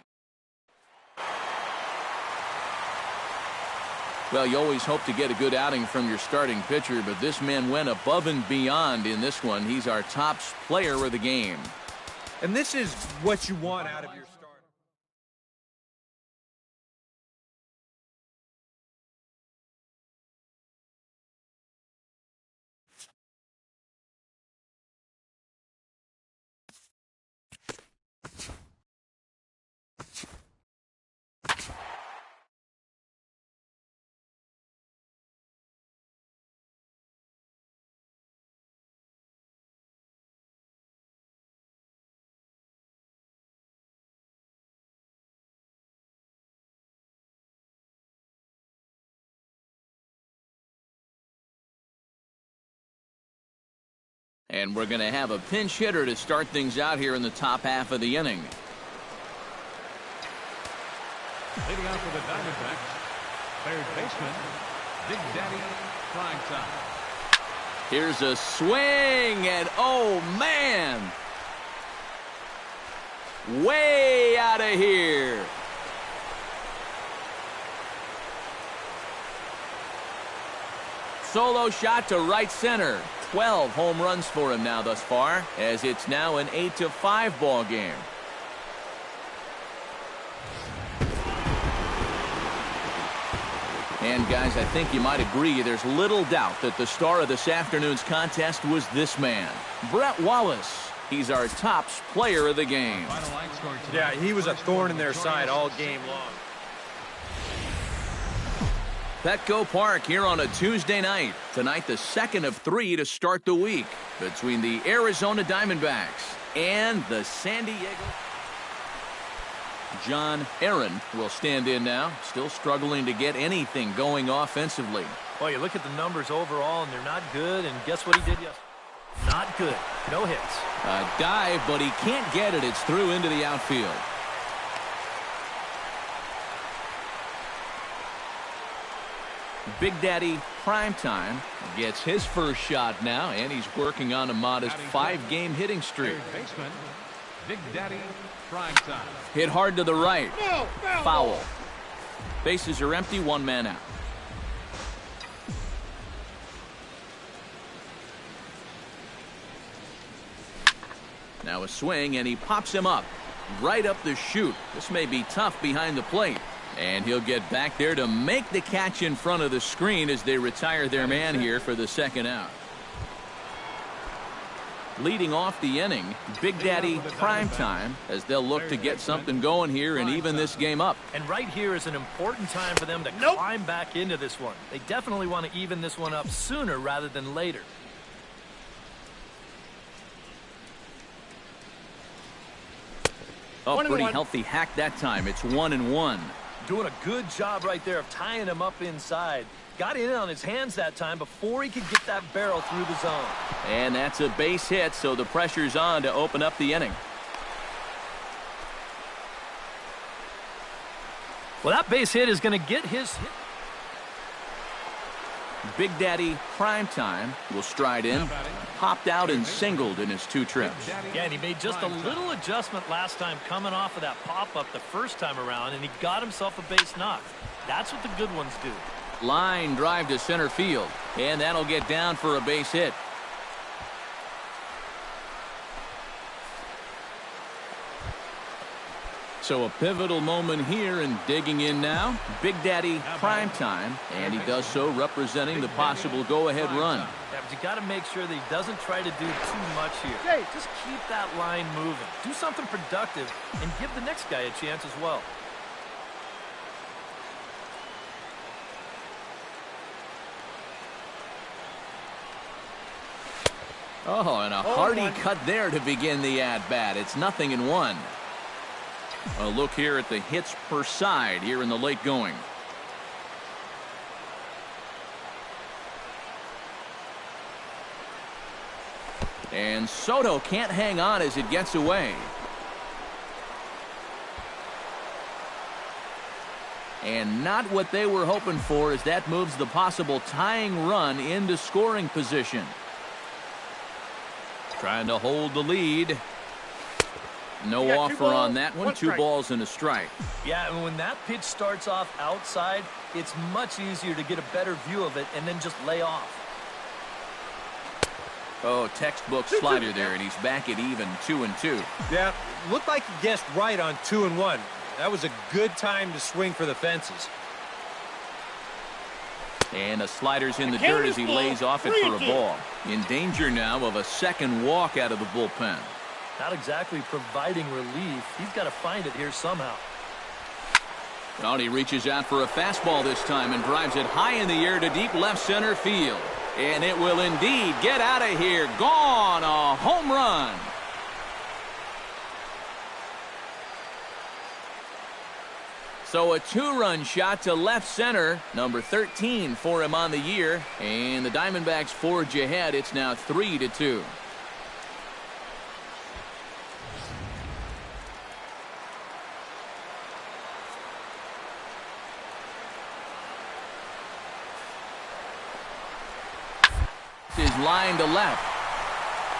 Well, you always hope to get a good outing from your starting pitcher, but this man went above and beyond in this one. He's our top player of the game. And this is what you want out of your starter. And we're going to have a pinch hitter to start things out here in the top half of the inning. Leading off for the Diamondbacks, third baseman, Big Daddy Primetime. Here's a swing, and oh man! way out of here. Solo shot to right center. 12 home runs for him now thus far, as it's now an 8-5 ball game. And guys, I think you might agree there's little doubt that the star of this afternoon's contest was this man, Brett Wallace. He's our top player of the game. Yeah, he was a thorn in their side all game long. Petco Park here on a Tuesday night. Tonight, the second of 3 to start the week between the Arizona Diamondbacks and the San Diego. John Aaron will stand in now, still struggling to get anything going offensively. Well, you look at the numbers overall, and they're not good, and guess what he did yesterday? Not good. No hits. A dive, but he can't get it. It's through into the outfield. Big Daddy Primetime gets his first shot now, and he's working on a modest 5-game hitting streak. Baseman, Big Daddy Primetime. Hit hard to the right. Foul. Bases are empty, 1 man out. Now a swing, and he pops him up. Right up the chute. This may be tough behind the plate. And he'll get back there to make the catch in front of the screen as they retire their man here for the second out. Leading off the inning, Big Daddy Primetime, as they'll look to get something going here and even this game up. And right here is an important time for them to climb back into this one. They definitely want to even this one up sooner rather than later. Oh, pretty healthy hack that time. It's 1-1. Doing a good job right there of tying him up inside. Got in on his hands that time before he could get that barrel through the zone. And that's a base hit, so the pressure's on to open up the inning. Well, that base hit is going to get his hit. Big Daddy Primetime will stride in. Popped out and singled in his 2 trips. Yeah, and he made just a little adjustment last time coming off of that pop-up the first time around, and he got himself a base knock. That's what the good ones do. Line drive to center field, and that'll get down for a base hit. So a pivotal moment here, and digging in now, Big Daddy Primetime, and he does so representing the possible go-ahead run. Yeah, but you got to make sure that he doesn't try to do too much here. Just keep that line moving. Do something productive, and give the next guy a chance as well. Oh, and a hearty cut there to begin the at-bat. It's 0-1. A look here at the hits per side here in the late going. And Soto can't hang on as it gets away. And not what they were hoping for, as that moves the possible tying run into scoring position. Trying to hold the lead. No offer on that one. 2 balls and a strike. Yeah, and when that pitch starts off outside, it's much easier to get a better view of it and then just lay off. Oh, textbook slider there, and he's back at even 2-2. Yeah, looked like he guessed right on 2-1. That was a good time to swing for the fences. And a slider's in the dirt as he lays off it for a ball. In danger now of a second walk out of the bullpen. Not exactly providing relief. He's got to find it here somehow. Well, he reaches out for a fastball this time and drives it high in the air to deep left center field. And it will indeed get out of here. Gone. A home run. So a 2-run shot to left center. Number 13 for him on the year. And the Diamondbacks forge ahead. It's now 3-2. Is line to left.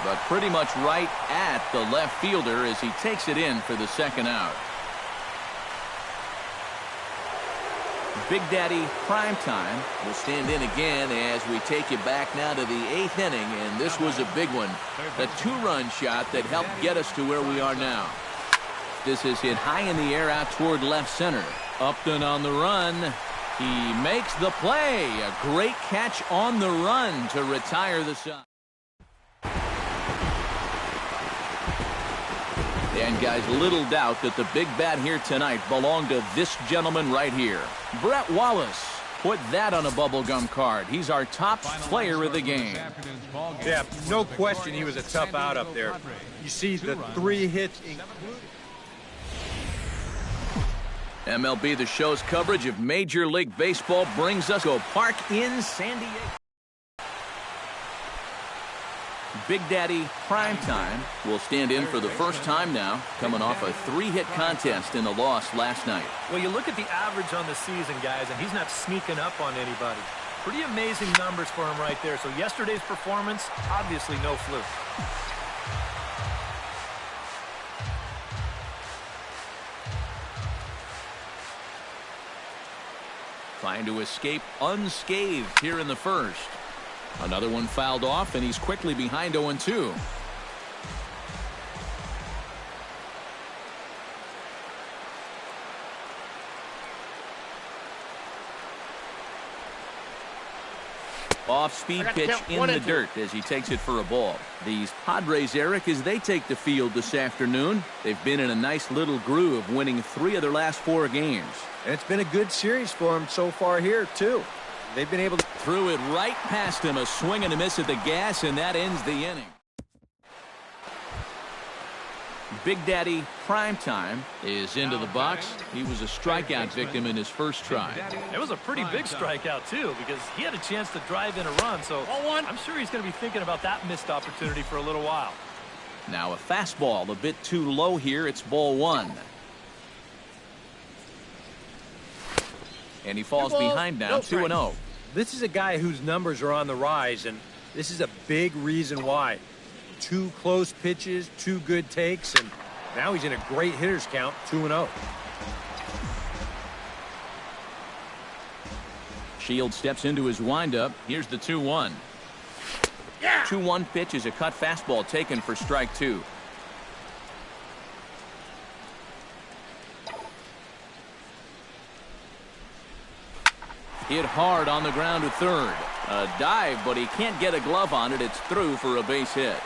but pretty much right at the left fielder as he takes it in for the second out. Big Daddy Primetime will stand in again as we take you back now to the 8th inning, and this was a big one. A 2-run shot that helped get us to where we are now. This is hit high in the air out toward left center. Upton on the run. He makes the play. A great catch on the run to retire the side. And guys, little doubt that the big bat here tonight belonged to this gentleman right here. Brett Wallace. Put that on a bubblegum card. He's our top player of the game. Yeah, no question he was a tough out up there. You see the 3 hits. MLB The Show's coverage of Major League Baseball brings us to Park in San Diego. Big Daddy Primetime will stand in for the first time now, coming off a 3-hit contest in the loss last night. Well, you look at the average on the season, guys, and he's not sneaking up on anybody. Pretty amazing numbers for him right there. So yesterday's performance, obviously no fluke. Trying to escape unscathed here in the first. Another one fouled off, and he's quickly behind 0-2. Off-speed pitch in the dirt as he takes it for a ball. These Padres, Eric, as they take the field this afternoon, they've been in a nice little groove, winning 3 of their last 4 games. And it's been a good series for them so far here, too. They've been able to... Threw it right past him, a swing and a miss at the gas, and that ends the inning. Big Daddy Primetime is into the box. He was a strikeout victim in his first try. It was a pretty big strikeout, too, because he had a chance to drive in a run, so I'm sure he's going to be thinking about that missed opportunity for a little while. Now a fastball a bit too low here. It's ball 1. And he falls behind now, 2-0. This is a guy whose numbers are on the rise, and this is a big reason why. 2 close pitches, 2 good takes, and now he's in a great hitter's count, 2-0. Shield steps into his windup. Here's the 2-1. 2-1 pitch is a cut fastball taken for strike 2. Hit hard on the ground to third. A dive, but he can't get a glove on it. It's through for a base hit.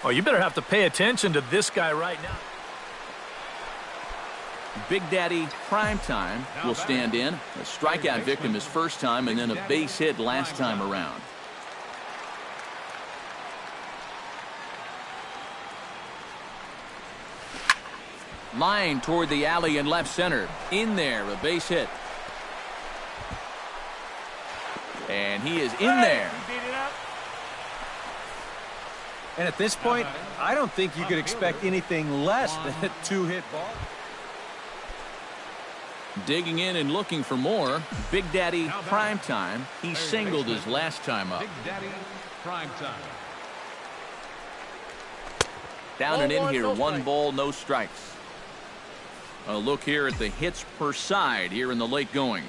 Oh, you better have to pay attention to this guy right now. Big Daddy Primetime will stand in. A strikeout victim his first time, and then a base hit last time around. Line toward the alley in left center. In there, a base hit. And he is in there. And at this point, I don't think you could expect anything less than a 2-hit ball. Digging in and looking for more. Big Daddy Primetime. He singled his last time up. Big Daddy Primetime. Down and in here, 1 ball, no strikes. A look here at the hits per side here in the late going.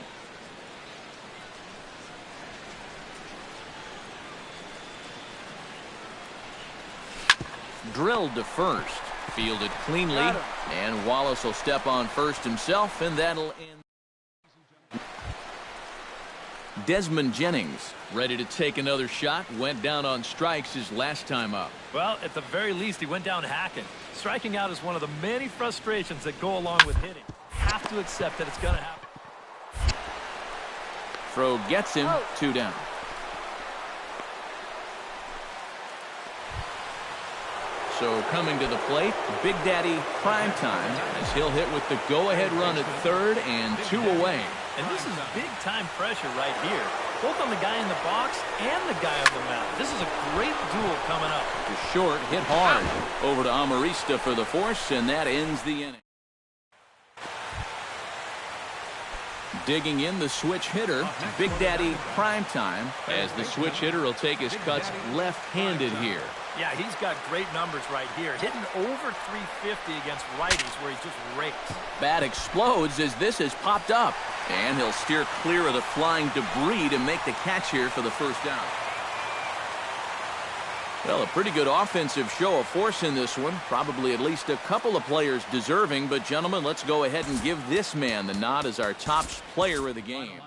Drilled to first. Fielded cleanly. And Wallace will step on first himself, and that'll end. Desmond Jennings ready to take another shot. Went down on strikes his last time up. Well, at the very least, he went down hacking. Striking out is one of the many frustrations that go along with hitting. Have to accept that it's going to happen. Throw gets him. 2 down. So coming to the plate, Big Daddy Primetime as he'll hit with the go-ahead run at third and 2 away. And this is big-time pressure right here, both on the guy in the box and the guy on the mound. This is a great duel coming up. To short, hit hard. Over to Amarista for the force, and that ends the inning. Digging in the switch hitter, Big Daddy Primetime, as the switch hitter will take his cuts left-handed here. Yeah, he's got great numbers right here. Hitting over 350 against righties where he just rakes. Bat explodes as this has popped up. And he'll steer clear of the flying debris to make the catch here for the first down. Well, a pretty good offensive show of force in this one. Probably at least a couple of players deserving. But, gentlemen, let's go ahead and give this man the nod as our top player of the game.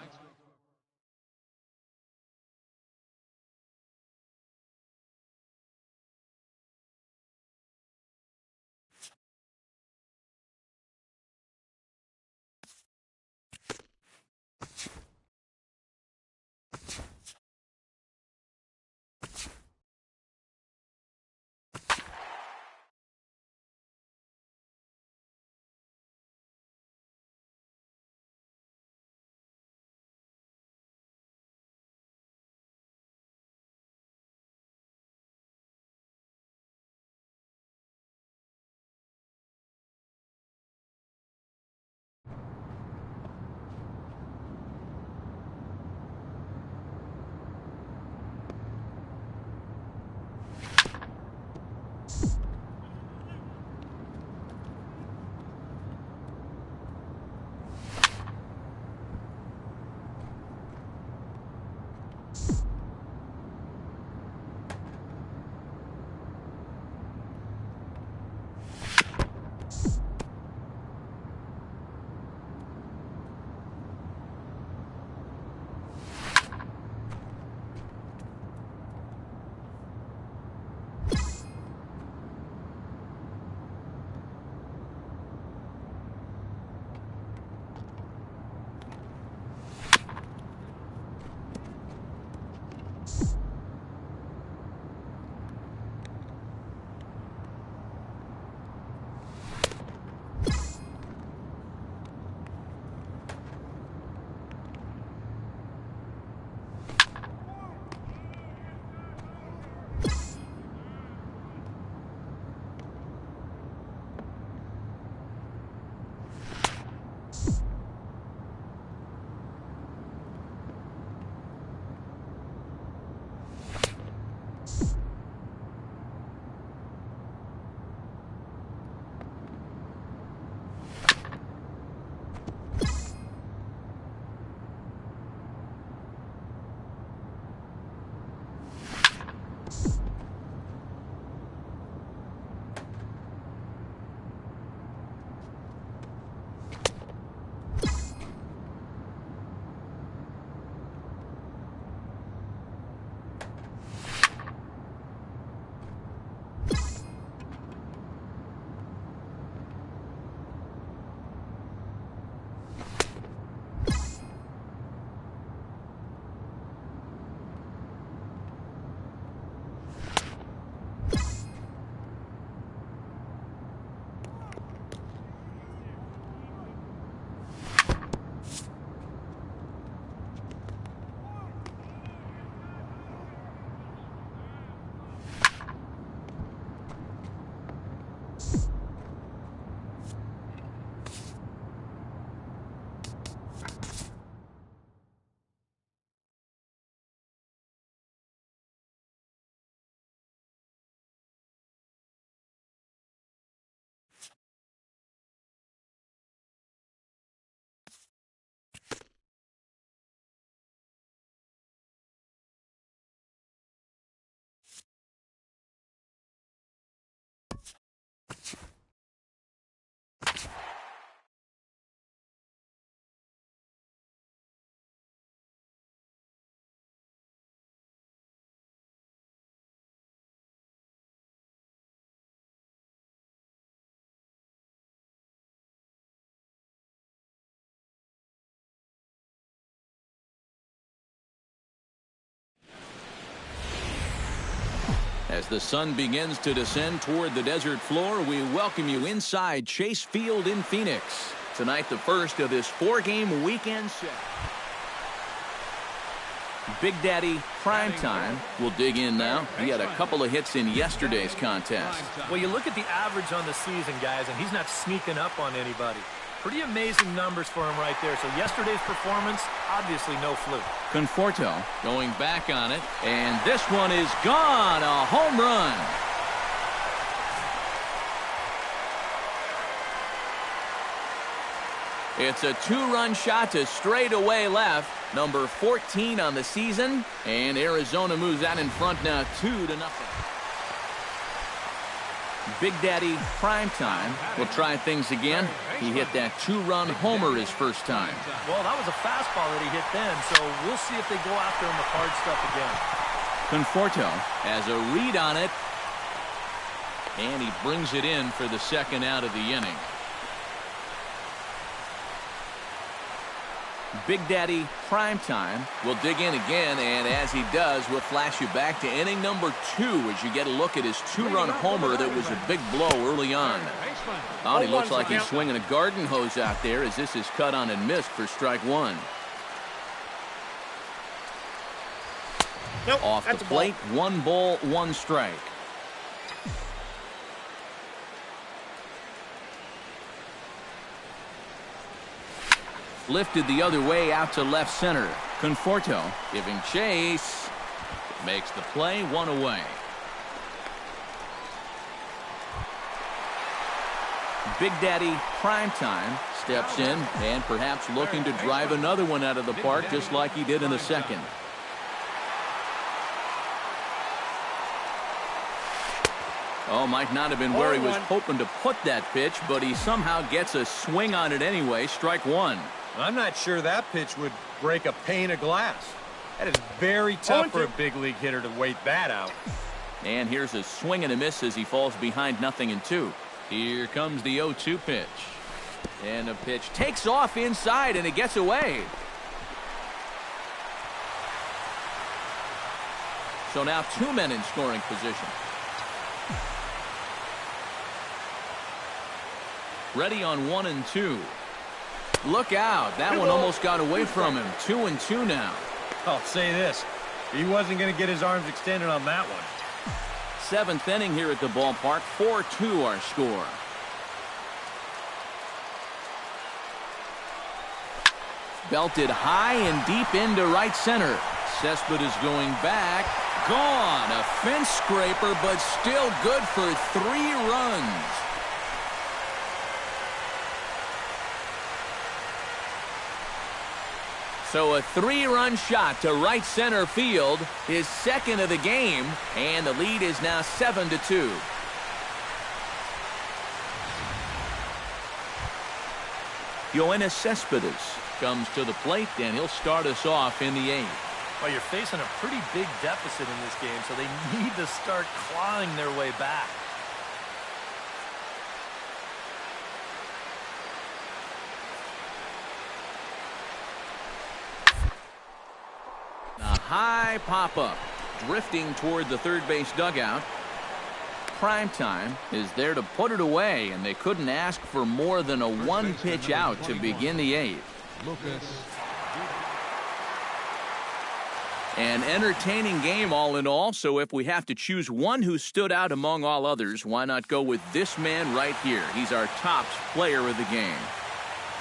As the sun begins to descend toward the desert floor, we welcome you inside Chase Field in Phoenix. Tonight, the first of this four-game weekend set. Big Daddy Primetime will dig in now. He had a couple of hits in yesterday's contest. Well, you look at the average on the season, guys, and he's not sneaking up on anybody. Pretty amazing numbers for him right there. So yesterday's performance, obviously no fluke. Conforto going back on it, and this one is gone. A home run. It's a two-run shot to straightaway left. Number 14 on the season, and Arizona moves out in front now 2-0. Big Daddy Primetime will try things again. He hit that two-run homer his first time. Well, that was a fastball that he hit then, so we'll see if they go after him with hard stuff again. Conforto has a read on it, and he brings it in for the second out of the inning. Big Daddy Primetime will dig in again, and as he does, we'll flash you back to inning number 2 as you get a look at his two-run homer that was a big blow early on. Oh, he looks like he's swinging a garden hose out there as this is cut on and missed for strike 1. Nope, off the plate, 1 ball, 1 strike. Lifted the other way out to left center. Conforto giving chase. Makes the play, 1 away. Big Daddy Primetime steps in and perhaps looking to drive another one out of the park just like he did in the second. Oh, might not have been where he was hoping to put that pitch, but he somehow gets a swing on it anyway. Strike 1. I'm not sure that pitch would break a pane of glass. That is very tough for a big league hitter to wait that out. And here's a swing and a miss as he falls behind 0-2. Here comes the 0-2 pitch. And the pitch takes off inside and it gets away. So now 2 men in scoring position. Ready on 1 and 2. Look out. That one almost got away from him. 2 and 2 now. I'll say this. He wasn't going to get his arms extended on that one. 7th inning here at the ballpark. 4-2 our score. Belted high and deep into right center. Cespedes going back. Gone. A fence scraper, but still good for 3 runs. So a 3-run shot to right center field, his second of the game, and the lead is now 7-2. Yoenis Cespedes comes to the plate, and he'll start us off in the 8th. Well, you're facing a pretty big deficit in this game, so they need to start clawing their way back. A high pop-up, drifting toward the third base dugout. Primetime is there to put it away, and they couldn't ask for more than a 1-pitch out to begin the 8th. An entertaining game all in all, so if we have to choose one who stood out among all others, why not go with this man right here? He's our top player of the game.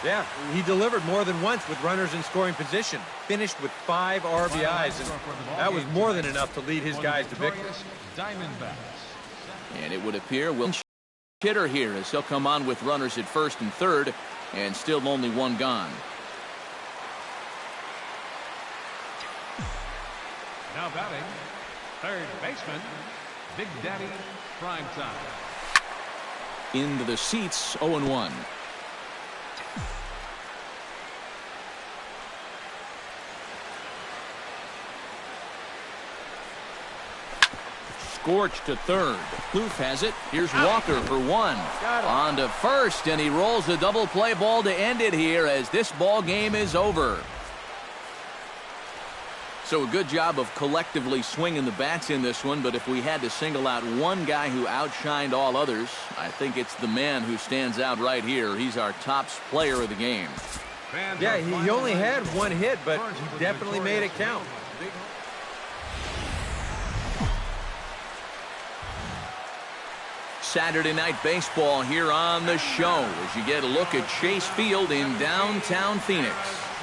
Yeah, he delivered more than once with runners in scoring position. Finished with 5 RBIs, and that was more than enough to lead his guys to victory. And it would appear Will hitter here as he'll come on with runners at first and third, and still only 1 gone. Now batting, third baseman, Big Daddy Primetime. Into the seats, 0-1. Scorched to third. Kloof has it. Here's Walker for 1. On to first, and he rolls a double play ball to end it here as this ball game is over. So a good job of collectively swinging the bats in this one, but if we had to single out one guy who outshined all others, I think it's the man who stands out right here. He's our top player of the game. Yeah, he only had 1 hit, but he definitely made it count. Saturday Night Baseball here on the show as you get a look at Chase Field in downtown Phoenix.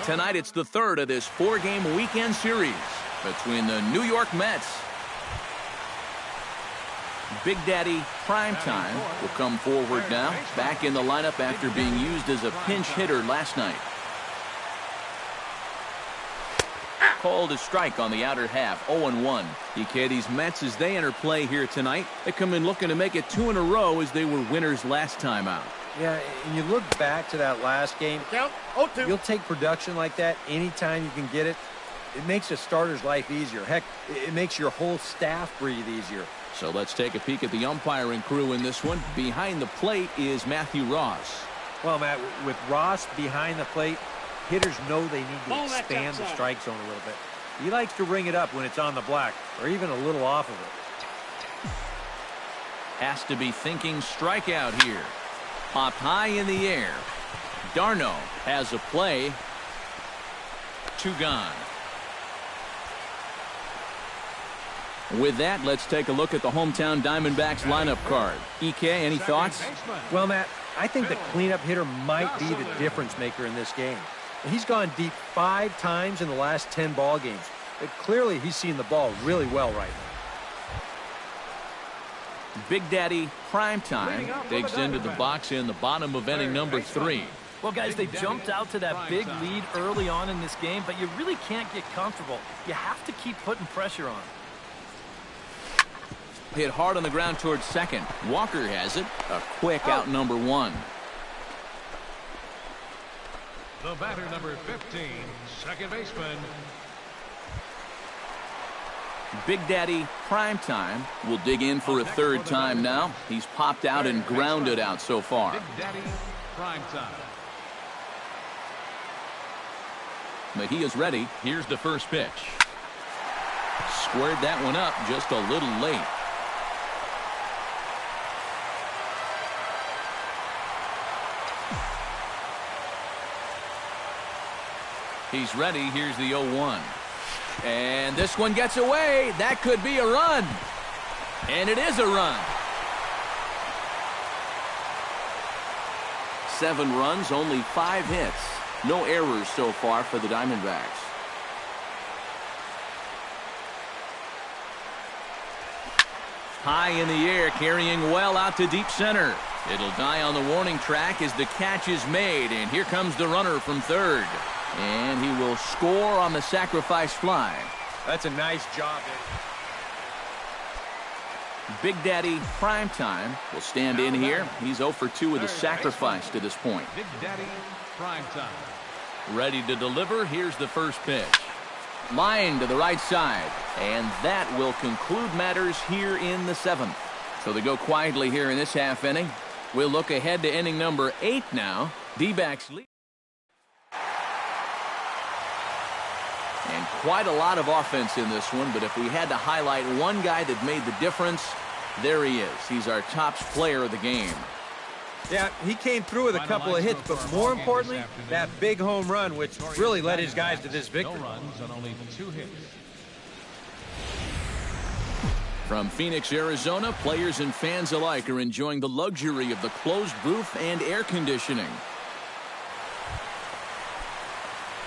Tonight it's the third of this four-game weekend series between the New York Mets. Big Daddy Primetime will come forward now, back in the lineup after being used as a pinch hitter last night. Called a strike on the outer half, 0-1. DK, these Mets, as they enter play here tonight, they come in looking to make it 2 in a row as they were winners last time out. Yeah, and you look back to that last game, Count 0-2. You'll take production like that anytime you can get it. It makes a starter's life easier. Heck, it makes your whole staff breathe easier. So let's take a peek at the umpiring crew in this one. Behind the plate is Matthew Ross. Well, Matt, with Ross behind the plate, hitters know they need to expand the strike zone a little bit. He likes to ring it up when it's on the black, or even a little off of it. Has to be thinking strikeout here. Popped high in the air. Darno has a play. 2 gone. With that, let's take a look at the hometown Diamondbacks lineup card. EK, any thoughts? Well, Matt, I think the cleanup hitter might be the difference maker in this game. He's gone deep 5 times in the last 10 ball games. Clearly, he's seen the ball really well right now. Big Daddy Primetime digs into the box in the bottom of inning number 3. Well, guys, they jumped out to that big lead early on in this game, but you really can't get comfortable. You have to keep putting pressure on. Hit hard on the ground towards second. Walker has it. A quick out number 1. The batter, number 15, second baseman. Big Daddy Primetime will dig in for a 3rd time now. He's popped out and grounded out so far. Big Daddy Primetime. But he is ready. Here's the first pitch. Squared that one up just a little late. He's ready. Here's the 0-1. And this one gets away. That could be a run. And it is a run. 7 runs, only 5 hits. No errors so far for the Diamondbacks. High in the air, carrying well out to deep center. It'll die on the warning track as the catch is made. And here comes the runner from third. And he will score on the sacrifice fly. That's a nice job. Big Daddy Primetime will stand in here. He's 0 for 2 with a sacrifice to this point. Big Daddy Primetime. Ready to deliver. Here's the first pitch. Line to the right side. And that will conclude matters here in the 7th. So they go quietly here in this half inning. We'll look ahead to inning number 8 now. D-backs lead. And quite a lot of offense in this one, but if we had to highlight one guy that made the difference, there he is. He's our top player of the game. Yeah, he came through with a couple of hits, but more importantly, that big home run, which really led his guys to this victory. No runs and only 2 hits. From Phoenix, Arizona, players and fans alike are enjoying the luxury of the closed booth and air conditioning.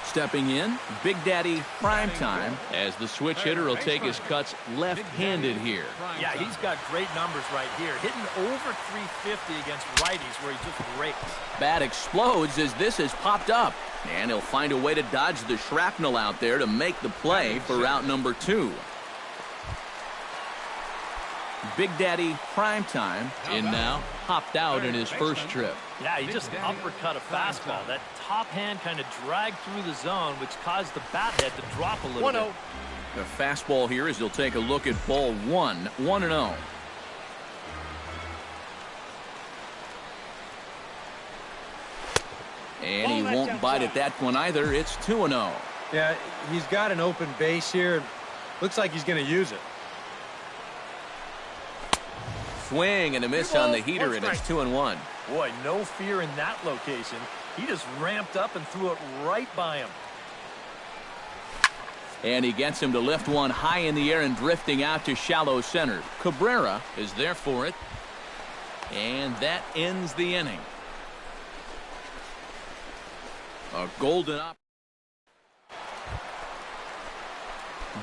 Stepping in, Big Daddy Primetime, as the switch hitter will take his cuts left-handed here. Yeah, he's got great numbers right here. Hitting over 350 against righties where he just rakes. Bat explodes as this has popped up. And he'll find a way to dodge the shrapnel out there to make the play for out number 2. Big Daddy Primetime in now, hopped out in his first trip. Yeah, he just uppercut a fastball. That top hand kind of dragged through the zone, which caused the bat head to drop a little bit. The fastball here as he'll take a look at ball 1, 1-0. And he won't bite at that one either. It's 2-0. Yeah, he's got an open base here. Looks like he's going to use it. Swing and a miss on the heater, and it's 2-1. Boy, no fear in that location. He just ramped up and threw it right by him. And he gets him to lift one high in the air and drifting out to shallow center. Cabrera is there for it. And that ends the inning. A golden op.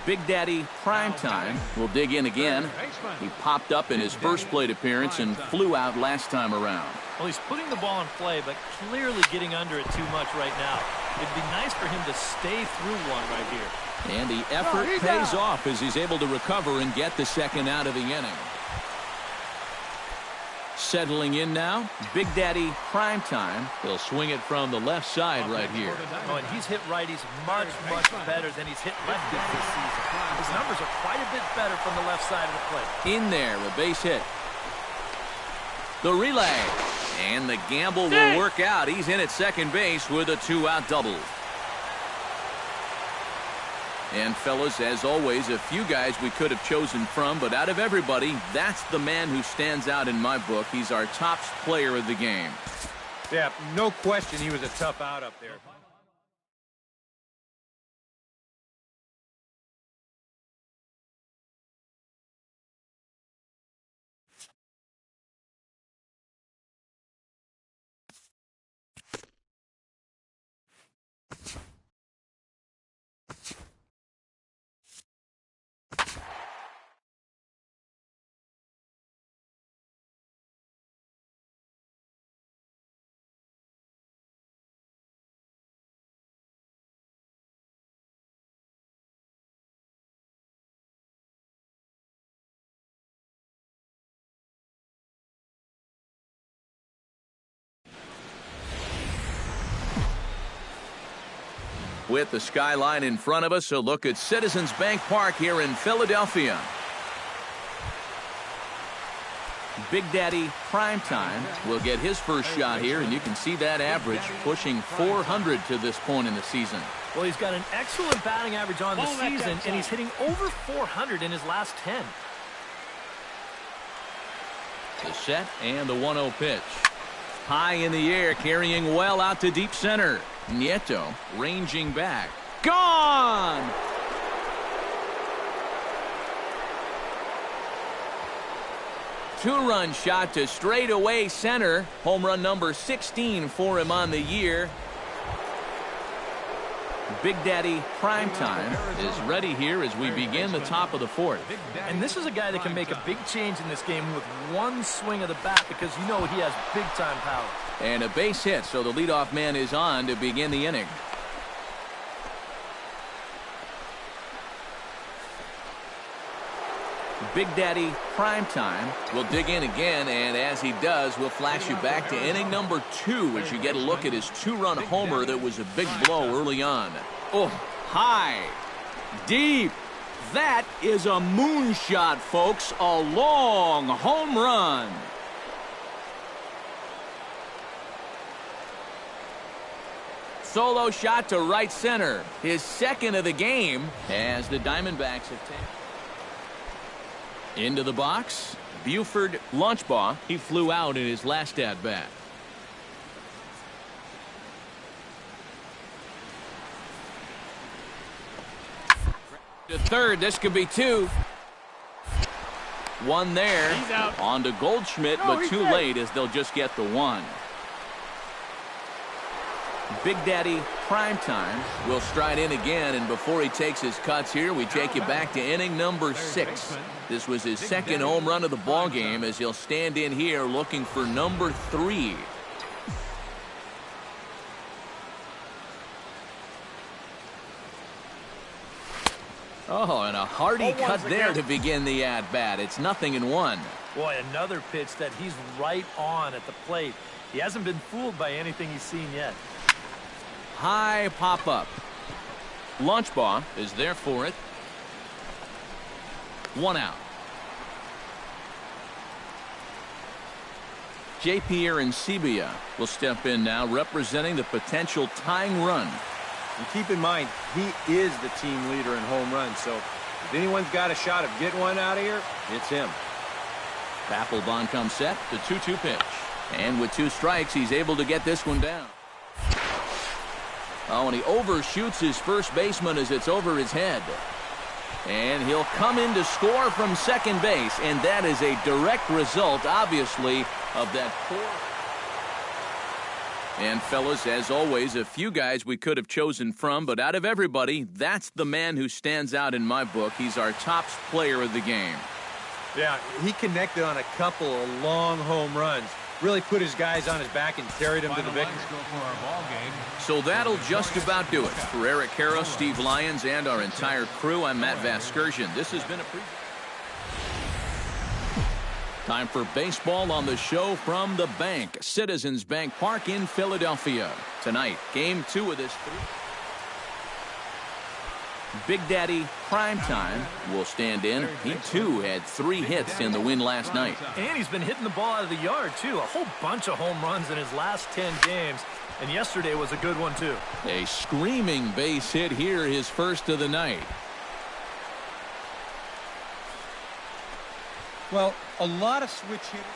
Big Daddy Primetime will dig in again. He popped up in his first plate appearance and flew out last time around. Well, he's putting the ball in play, but clearly getting under it too much right now. It'd be nice for him to stay through one right here. And the effort pays off as he's able to recover and get the second out of the inning. Settling in now, Big Daddy Primetime. He'll swing it from the left side right here. Oh, and he's hit righties much, much better than he's hit lefties this season. His numbers are quite a bit better from the left side of the plate. In there, a base hit. The relay. And the gamble will work out. He's in at second base with a 2-out double. And fellas, as always, a few guys we could have chosen from, but out of everybody, that's the man who stands out in my book. He's our top player of the game. Yeah, no question he was a tough out up there. With the skyline in front of us, a look at Citizens Bank Park here in Philadelphia. Big Daddy Primetime will get his first shot here, and you can see that average pushing 400 to this point in the season. Well, he's got an excellent batting average on the season, and he's hitting over 400 in his last 10. The set and the 1-0 pitch. High in the air, carrying well out to deep center. Nieto ranging back. Gone! Two-run shot to straightaway center. Home run number 16 for him on the year. Big Daddy Primetime is ready here as we begin the top of the fourth. And this is a guy that can make a big change in this game with one swing of the bat, because you know he has big-time power. And a base hit, so the leadoff man is on to begin the inning. Big Daddy Primetime will dig in again, and as he does, we'll flash you back to inning number 2 as you get a look at his two-run homer that was a big blow early on. Oh, high, deep. That is a moonshot, folks. A long home run. Solo shot to right center. His second of the game as the Diamondbacks have taken. Into the box, Buford Lunchbaugh. He flew out in his last at-bat. To third, this could be 2. One there. He's out. On to Goldschmidt, but too late as they'll just get the 1. Big Daddy Primetime will stride in again, and before he takes his cuts here, we take you back to inning number 6. This was his second home run of the ball game as he'll stand in here looking for number 3. Oh, and a hearty cut there to begin the at-bat. It's 0-1. Boy, another pitch that he's right on at the plate. He hasn't been fooled by anything he's seen yet. High pop-up. Lunchbaugh is there for it. 1 out. J.P. Arancibia will step in now, representing the potential tying run. And keep in mind, he is the team leader in home runs, so if anyone's got a shot of getting one out of here, it's him. Papelbon comes set, the 2-2 pitch. And with 2 strikes, he's able to get this one down. Oh, and he overshoots his first baseman as it's over his head. And he'll come in to score from second base, and that is a direct result, obviously, of that poor. And fellas, as always, a few guys we could have chosen from, but out of everybody, that's the man who stands out in my book. He's our top player of the game. Yeah, he connected on a couple of long home runs. Really put his guys on his back and carried them to the victory. So that'll just about do it. For Eric Harrow, Steve Lyons, and our entire crew, I'm Matt Vasgersian. This has been a time for baseball on the show from the bank. Citizens Bank Park in Philadelphia. Tonight, Game 2 of this. Big Daddy Primetime will stand in. He, too, had 3 hits in the win last night. And he's been hitting the ball out of the yard, too. A whole bunch of home runs in his last 10 games. And yesterday was a good one, too. A screaming base hit here, his first of the night. Well, a lot of switch hitters.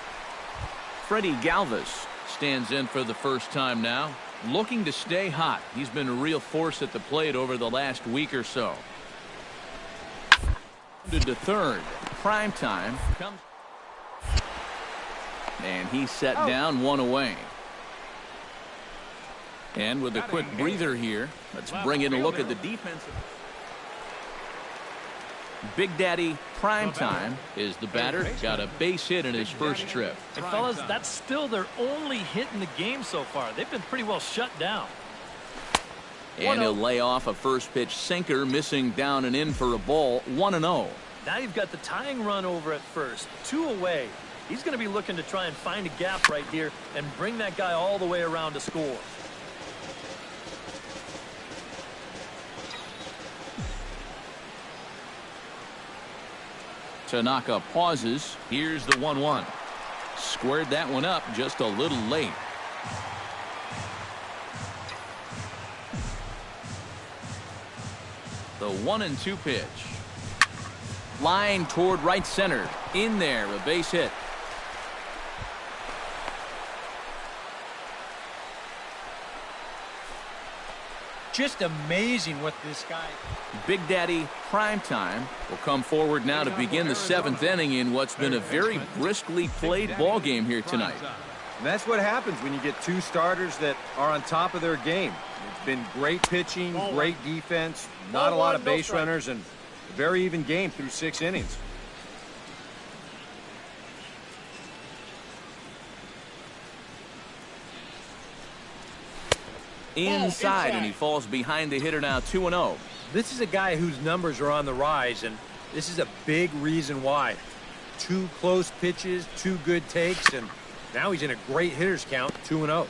Freddie Galvis stands in for the first time now. Looking to stay hot. He's been a real force at the plate over the last week or so. To third. Primetime comes. And he set down, 1 away. And with a quick breather here, let's bring in a look at the defense. Big Daddy Primetime is the batter. Got a base hit in his first trip. And fellas, that's still their only hit in the game so far. They've been pretty well shut down. And he'll lay off a first pitch sinker, missing down and in for a ball. 1-0. Now you've got the tying run over at first. 2 away. He's going to be looking to try and find a gap right here and bring that guy all the way around to score. Tanaka pauses. Here's the 1-1. Squared that one up just a little late. The 1-2 pitch. Line toward right center. In there, a base hit. Just amazing what this guy. Big Daddy Primetime will come forward now to begin the 7th inning in what's been a very briskly played ball game here tonight. And that's what happens when you get 2 starters that are on top of their game. It's been great pitching, great defense, not a lot of base runners, and a very even game through 6 innings. Inside, and he falls behind the hitter now. 2-0. This is a guy whose numbers are on the rise, and this is a big reason why. 2 close pitches, 2 good takes, and now he's in a great hitter's count, 2-0.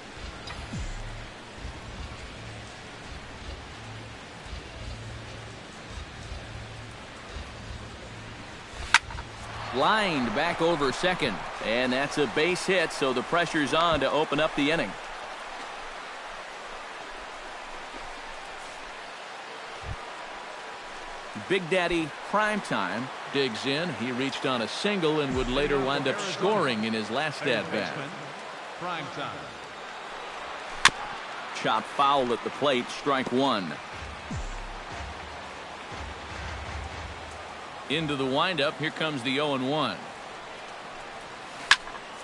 Lined back over second, and that's a base hit, so the pressure's on to open up the inning. Big Daddy Primetime digs in. He reached on a single and would later wind up scoring in his last at-bat. Chop foul at the plate, strike 1. Into the windup, here comes the 0-1.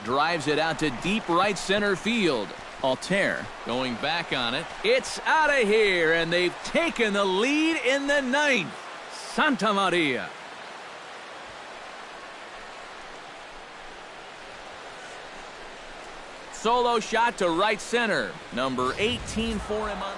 Drives it out to deep right center field. Altair going back on it. It's out of here, and they've taken the lead in the 9th. Santa Maria. Solo shot to right center. Number 18 for him on.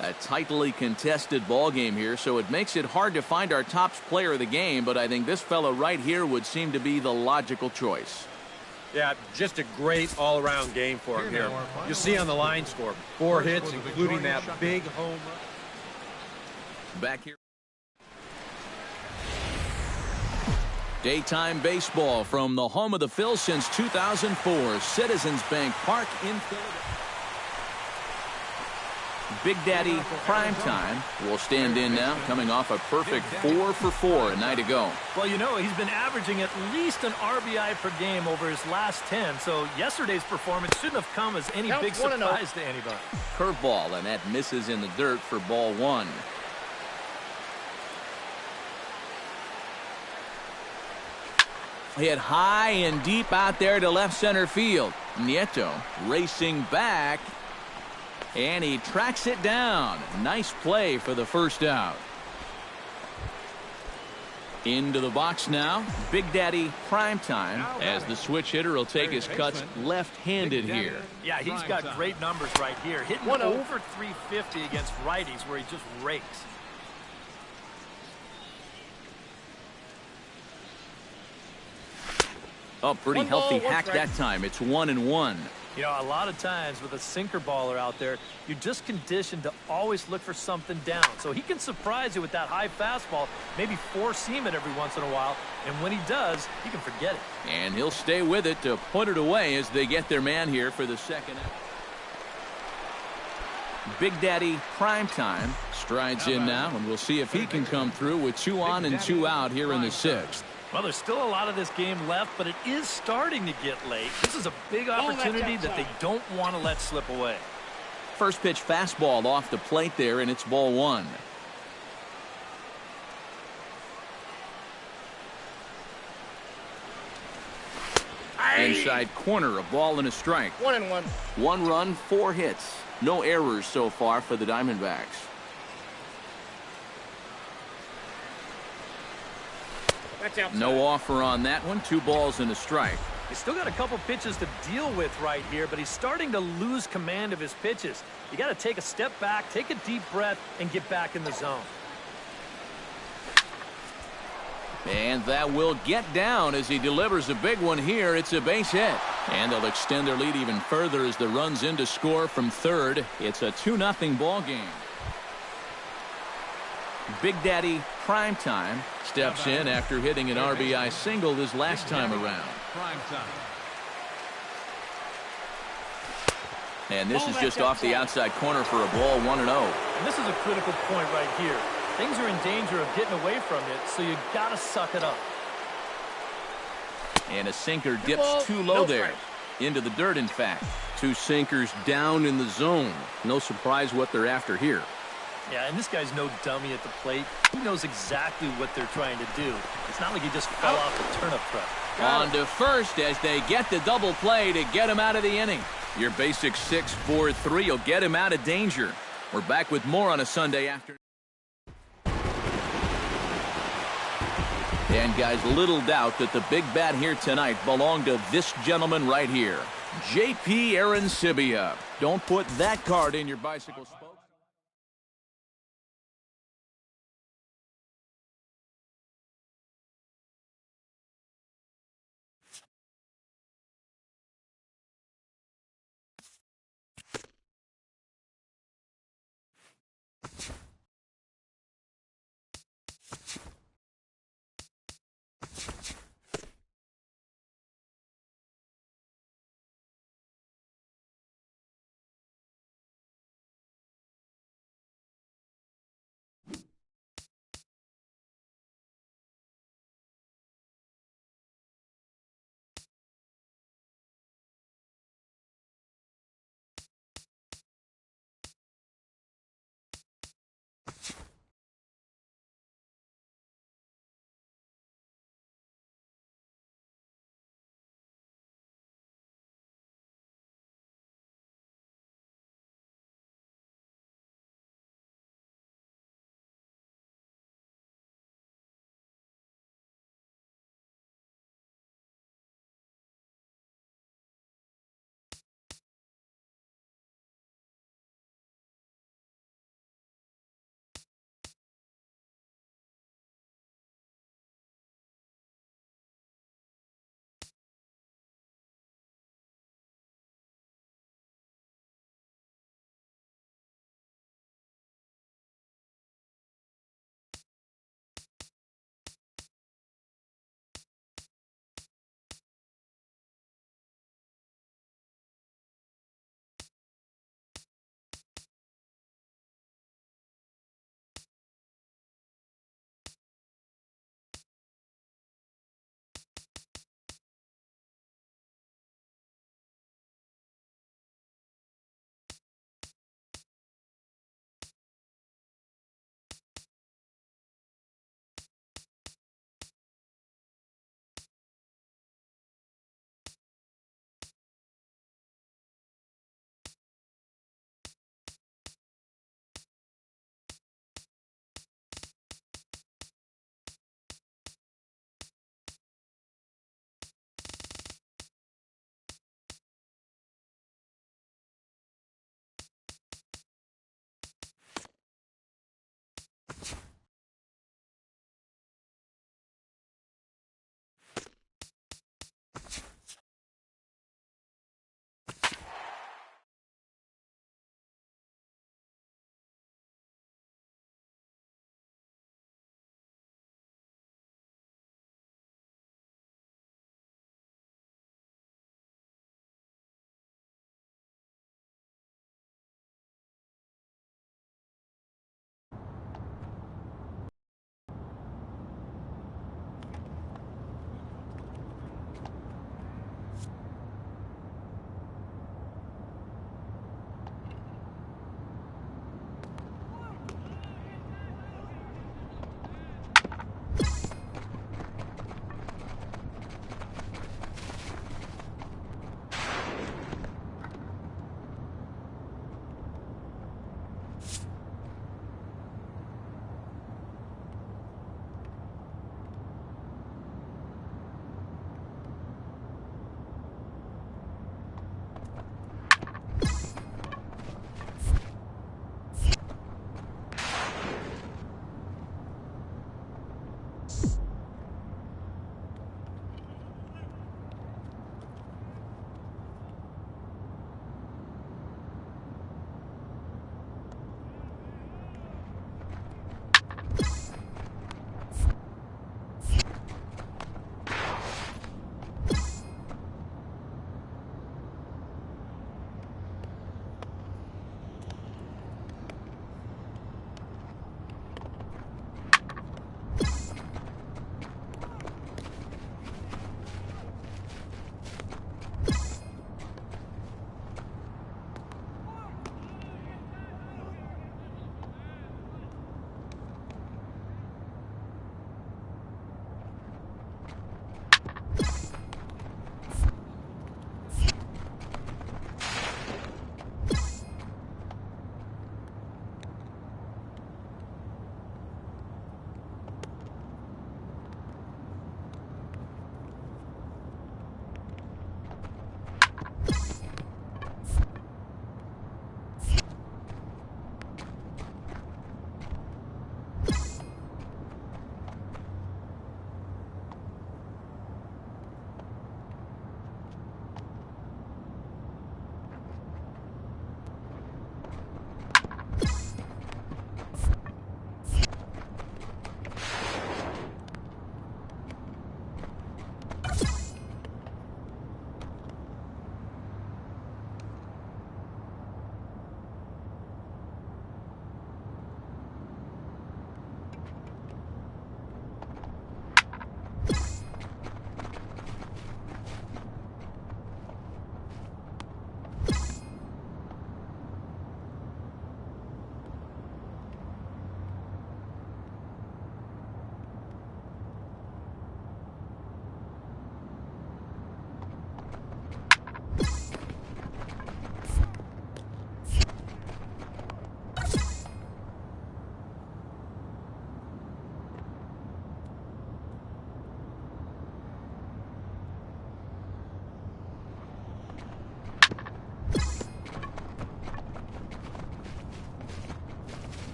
A tightly contested ball game here, so it makes it hard to find our top player of the game, but I think this fellow right here would seem to be the logical choice. Yeah, just a great all-around game for him here. You'll see on the line score, 4 hits, including that big home run. Back here. Daytime baseball from the home of the Phils since 2004, Citizens Bank Park in Philadelphia. Big Daddy Primetime will stand in now, coming off a perfect 4 for 4 a night ago. Well, you know, he's been averaging at least an RBI per game over his last 10, so yesterday's performance shouldn't have come as any big surprise to anybody. Curveball, and that misses in the dirt for ball 1. hit high and deep out there to left center field. Nieto racing back, and he tracks it down. Nice play for the first out. Into the box now, Big Daddy Primetime, as the switch hitter will take his cuts left-handed here. Yeah, he's got great numbers right here. Hitting over 350 against righties where he just rakes. Oh, pretty healthy hack that time. It's 1-1. You know, a lot of times with a sinker baller out there, you're just conditioned to always look for something down. So he can surprise you with that high fastball, maybe four-seam it every once in a while, and when he does, you can forget it. And he'll stay with it to put it away as they get their man here for the second. Big Daddy Primetime strides in now, and we'll see if he can come through with 2 on and 2 out here in the 6th. Well, there's still a lot of this game left, but it is starting to get late. This is a big opportunity that they don't want to let slip away. First pitch fastball off the plate there, and it's ball 1. Inside corner, a ball and a strike. 1-1. 1 run, 4 hits. No errors so far for the Diamondbacks. No offer on that one. 2 balls and a strike. He's still got a couple pitches to deal with right here, but he's starting to lose command of his pitches. You got to take a step back, take a deep breath, and get back in the zone. And that will get down as he delivers a big one here. It's a base hit. And they'll extend their lead even further as the runs in to score from third. It's a 2-0 ball game. Big Daddy Primetime steps in after hitting an RBI single his last time around. And this is just off the outside corner for a ball, 1-0. And this is a critical point right here. Things are in danger of getting away from it, so you got to suck it up. And a sinker dips too low there. Into the dirt, in fact. 2 sinkers down in the zone. No surprise what they're after here. Yeah, and this guy's no dummy at the plate. He knows exactly what they're trying to do. It's not like he just fell off the turnip truck. On to first as they get the double play to get him out of the inning. Your basic 6-4-3 will get him out of danger. We're back with more on a Sunday afternoon. And guys, little doubt that the big bat here tonight belonged to this gentleman right here, J.P. Arancibia. Don't put that card in your bicycle spoke.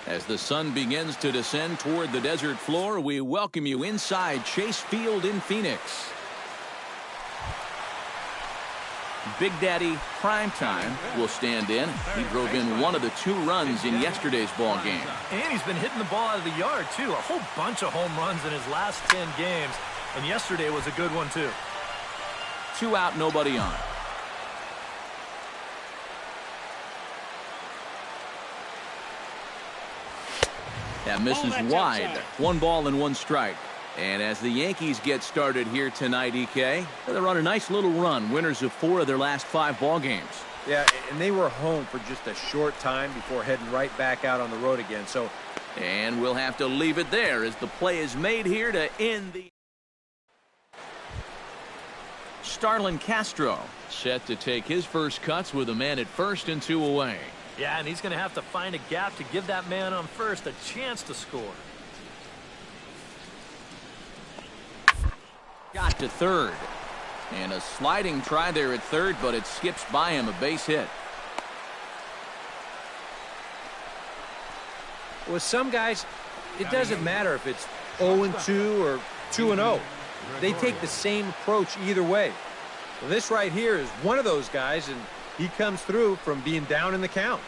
As the sun begins to descend toward the desert floor, we welcome you inside Chase Field in Phoenix. Big Daddy Primetime will stand in. He drove in one of the 2 runs in yesterday's ball game. And he's been hitting the ball out of the yard, too. A whole bunch of home runs in his last 10 games. And yesterday was a good one, too. 2 out, nobody on. That misses wide. 1 ball and 1 strike. And as the Yankees get started here tonight, EK, they're on a nice little run. Winners of 4 of their last 5 ball games. Yeah, and they were home for just a short time before heading right back out on the road again. So, and we'll have to leave it there as the play is made here to end the... Starlin Castro set to take his first cuts with a man at first and 2 away. Yeah, and he's going to have to find a gap to give that man on first a chance to score. Got to third. And a sliding try there at third, but it skips by him, a base hit. with some guys, it doesn't matter if it's 0-2 or 2-0. They take the same approach either way. Well, this right here is one of those guys, and he comes through from being down in the count.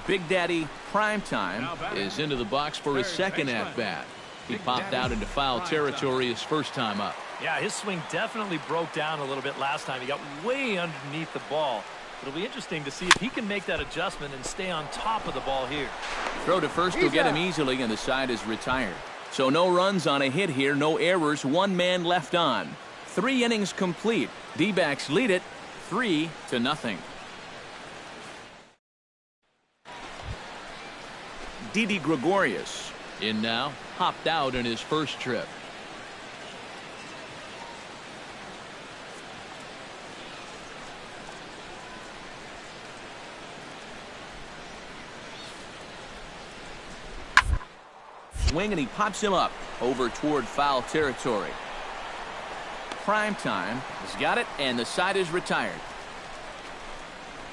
Big Daddy Primetime is into the box for his second at-bat. He popped out into foul territory his first time up. Yeah, his swing definitely broke down a little bit last time. He got way underneath the ball. It'll be interesting to see if he can make that adjustment and stay on top of the ball here. Throw to first will get him easily, and the side is retired. So no runs on a hit here, no errors, one man left on. 3 innings complete. D-backs lead it 3-0. Didi Gregorius in now, hopped out in his first trip. Swing, and he pops him up over toward foul territory. Primetime has got it, and the side is retired.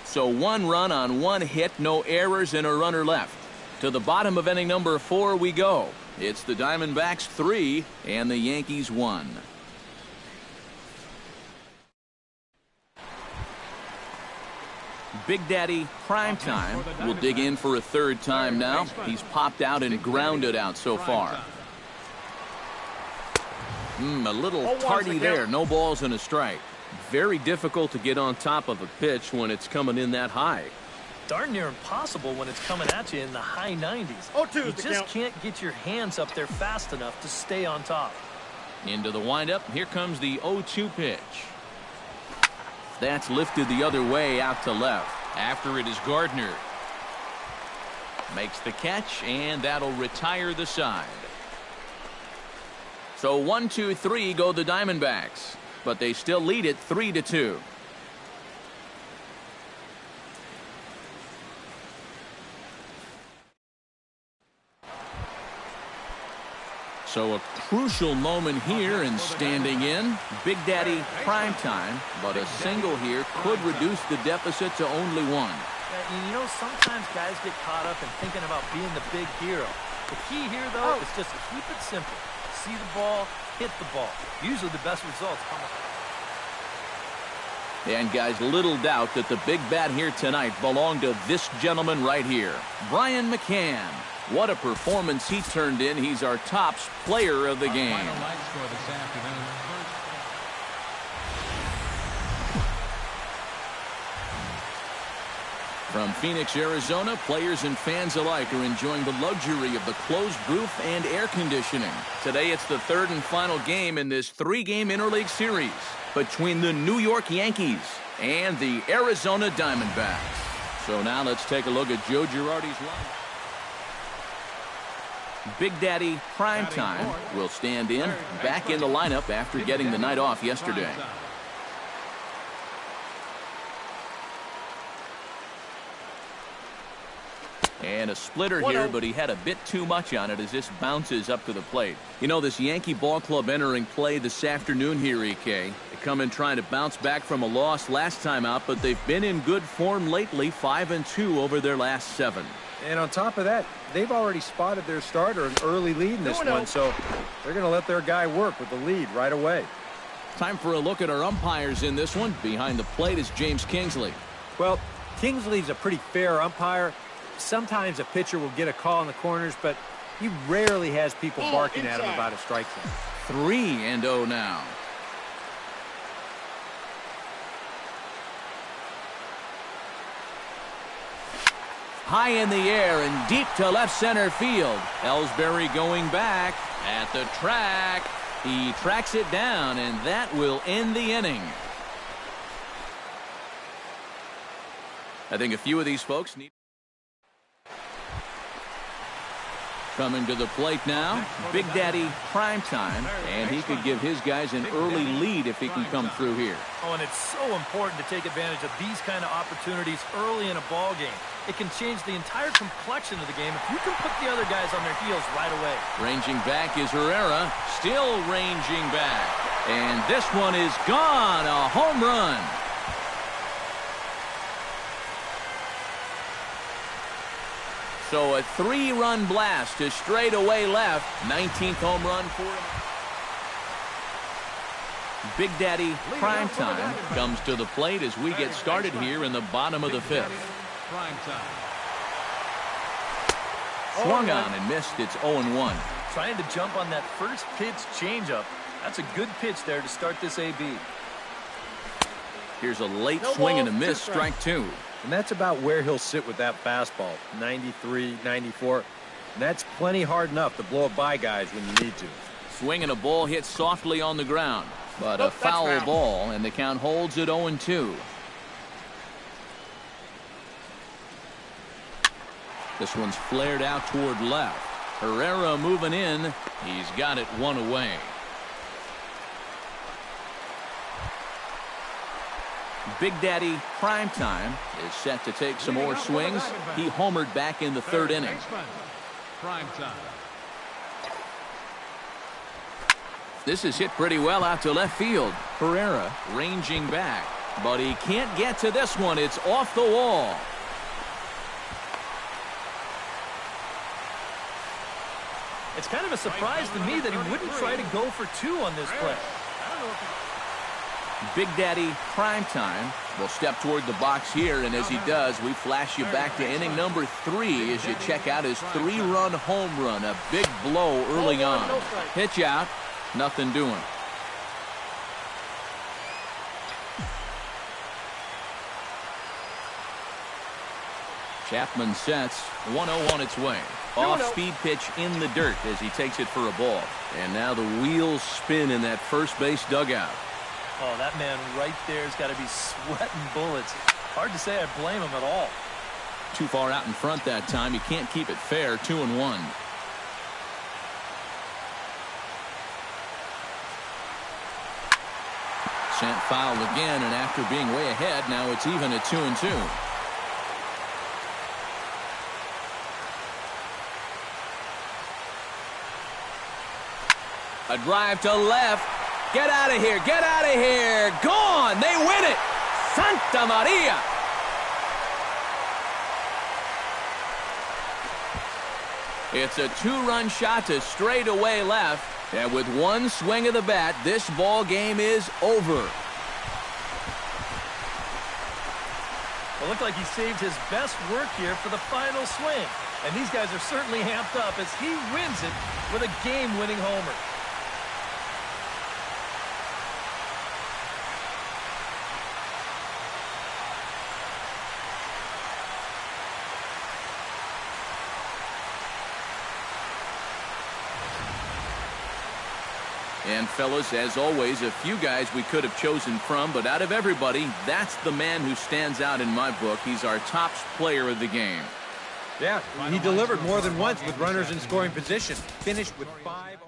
So 1 run on 1 hit, no errors, and a runner left. To the bottom of inning number 4 we go. It's the Diamondbacks 3 and the Yankees 1. Big Daddy Primetime will dig in for a third time now. He's popped out and grounded out so far. A little tardy there. No balls and a strike. Very difficult to get on top of a pitch when it's coming in that high. Darn near impossible when it's coming at you in the high 90s. You just can't get your hands up there fast enough to stay on top. Into the windup. Here comes the 0-2 pitch. That's lifted the other way out to left. After it is Gardner. Makes the catch, and that'll retire the side. So 1-2-3 go the Diamondbacks, but they still lead it 3-2. So a crucial moment here, and standing in, Big Daddy Primetime, but a single here could reduce the deficit to only 1. You know, sometimes guys get caught up in thinking about being the big hero. The key here, though, is just keep it simple. See the ball, hit the ball. Usually the best results come. And guys, little doubt that the big bat here tonight belonged to this gentleman right here, Brian McCann. What a performance he turned in. He's our top player of the game. From Phoenix, Arizona, players and fans alike are enjoying the luxury of the closed roof and air conditioning. Today it's the 3rd and final game in this 3-game interleague series between the New York Yankees and the Arizona Diamondbacks. So now let's take a look at Joe Girardi's line. Big Daddy Primetime will stand in, back in the lineup after getting the night off yesterday. And a splitter here, but he had a bit too much on it as this bounces up to the plate. You know, this Yankee ball club entering play this afternoon here, EK. They come in trying to bounce back from a loss last time out, but they've been in good form lately, 5-2 over their last 7. And on top of that, they've already spotted their starter an early lead in this one, so they're going to let their guy work with the lead right away. Time for a look at our umpires in this one. Behind the plate is James Kingsley. Well, Kingsley's a pretty fair umpire. Sometimes a pitcher will get a call in the corners, but he rarely has people barking at him about a strike zone. 3-0 now. High in the air and deep to left center field. Ellsbury going back at the track. He tracks it down, and that will end the inning. I think a few of these folks need. Coming to the plate now, Big Daddy Primetime, and he could give his guys an early lead if he can come through here. Oh, and it's so important to take advantage of these kind of opportunities early in a ball game. It can change the entire complexion of the game if you can put the other guys on their heels right away. Ranging back is Herrera, still ranging back. And this one is gone, a home run. So a 3-run blast to straightaway left. 19th home run for him. Big Daddy Primetime comes to the plate as we get started here in the bottom of the 5th. Swung on and missed. It's 0-1. Trying to jump on that first pitch changeup. That's a good pitch there to start this AB. Here's a late swing and a miss, strike 2. And that's about where he'll sit with that fastball, 93, 94. And that's plenty hard enough to blow it by guys when you need to. Swing and a ball hit softly on the ground. But a foul ball, and the count holds at 0-2. This one's flared out toward left. Herrera moving in. He's got it one away. Big Daddy Primetime is set to take some more swings. He homered back in the 3rd inning. This is hit pretty well out to left field. Herrera ranging back, but he can't get to this one. It's off the wall. It's kind of a surprise to me that he wouldn't try to go for 2 on this play. Big Daddy Primetime will step toward the box here, and as he does, we flash you back to inning number 3 as you check out his 3-run home run. A big blow early on. Pitch out, nothing doing. Chapman sets, 1-0 on its way. Off-speed pitch in the dirt as he takes it for a ball. And now the wheels spin in that first base dugout. Oh, that man right there has got to be sweating bullets. Hard to say I blame him at all. Too far out in front that time. You can't keep it fair. 2-1. Sent foul again, and after being way ahead, now it's even at 2-2. A drive to left. Get out of here. Get out of here. Gone. They win it. Santa Maria. It's a 2-run shot to straightaway left. And with one swing of the bat, this ball game is over. It looked like he saved his best work here for the final swing. And these guys are certainly amped up as he wins it with a game-winning homer. And fellas, as always, a few guys we could have chosen from, but out of everybody, that's the man who stands out in my book. He's our top player of the game. Yeah, he delivered more than once with runners in scoring position. Finished with 5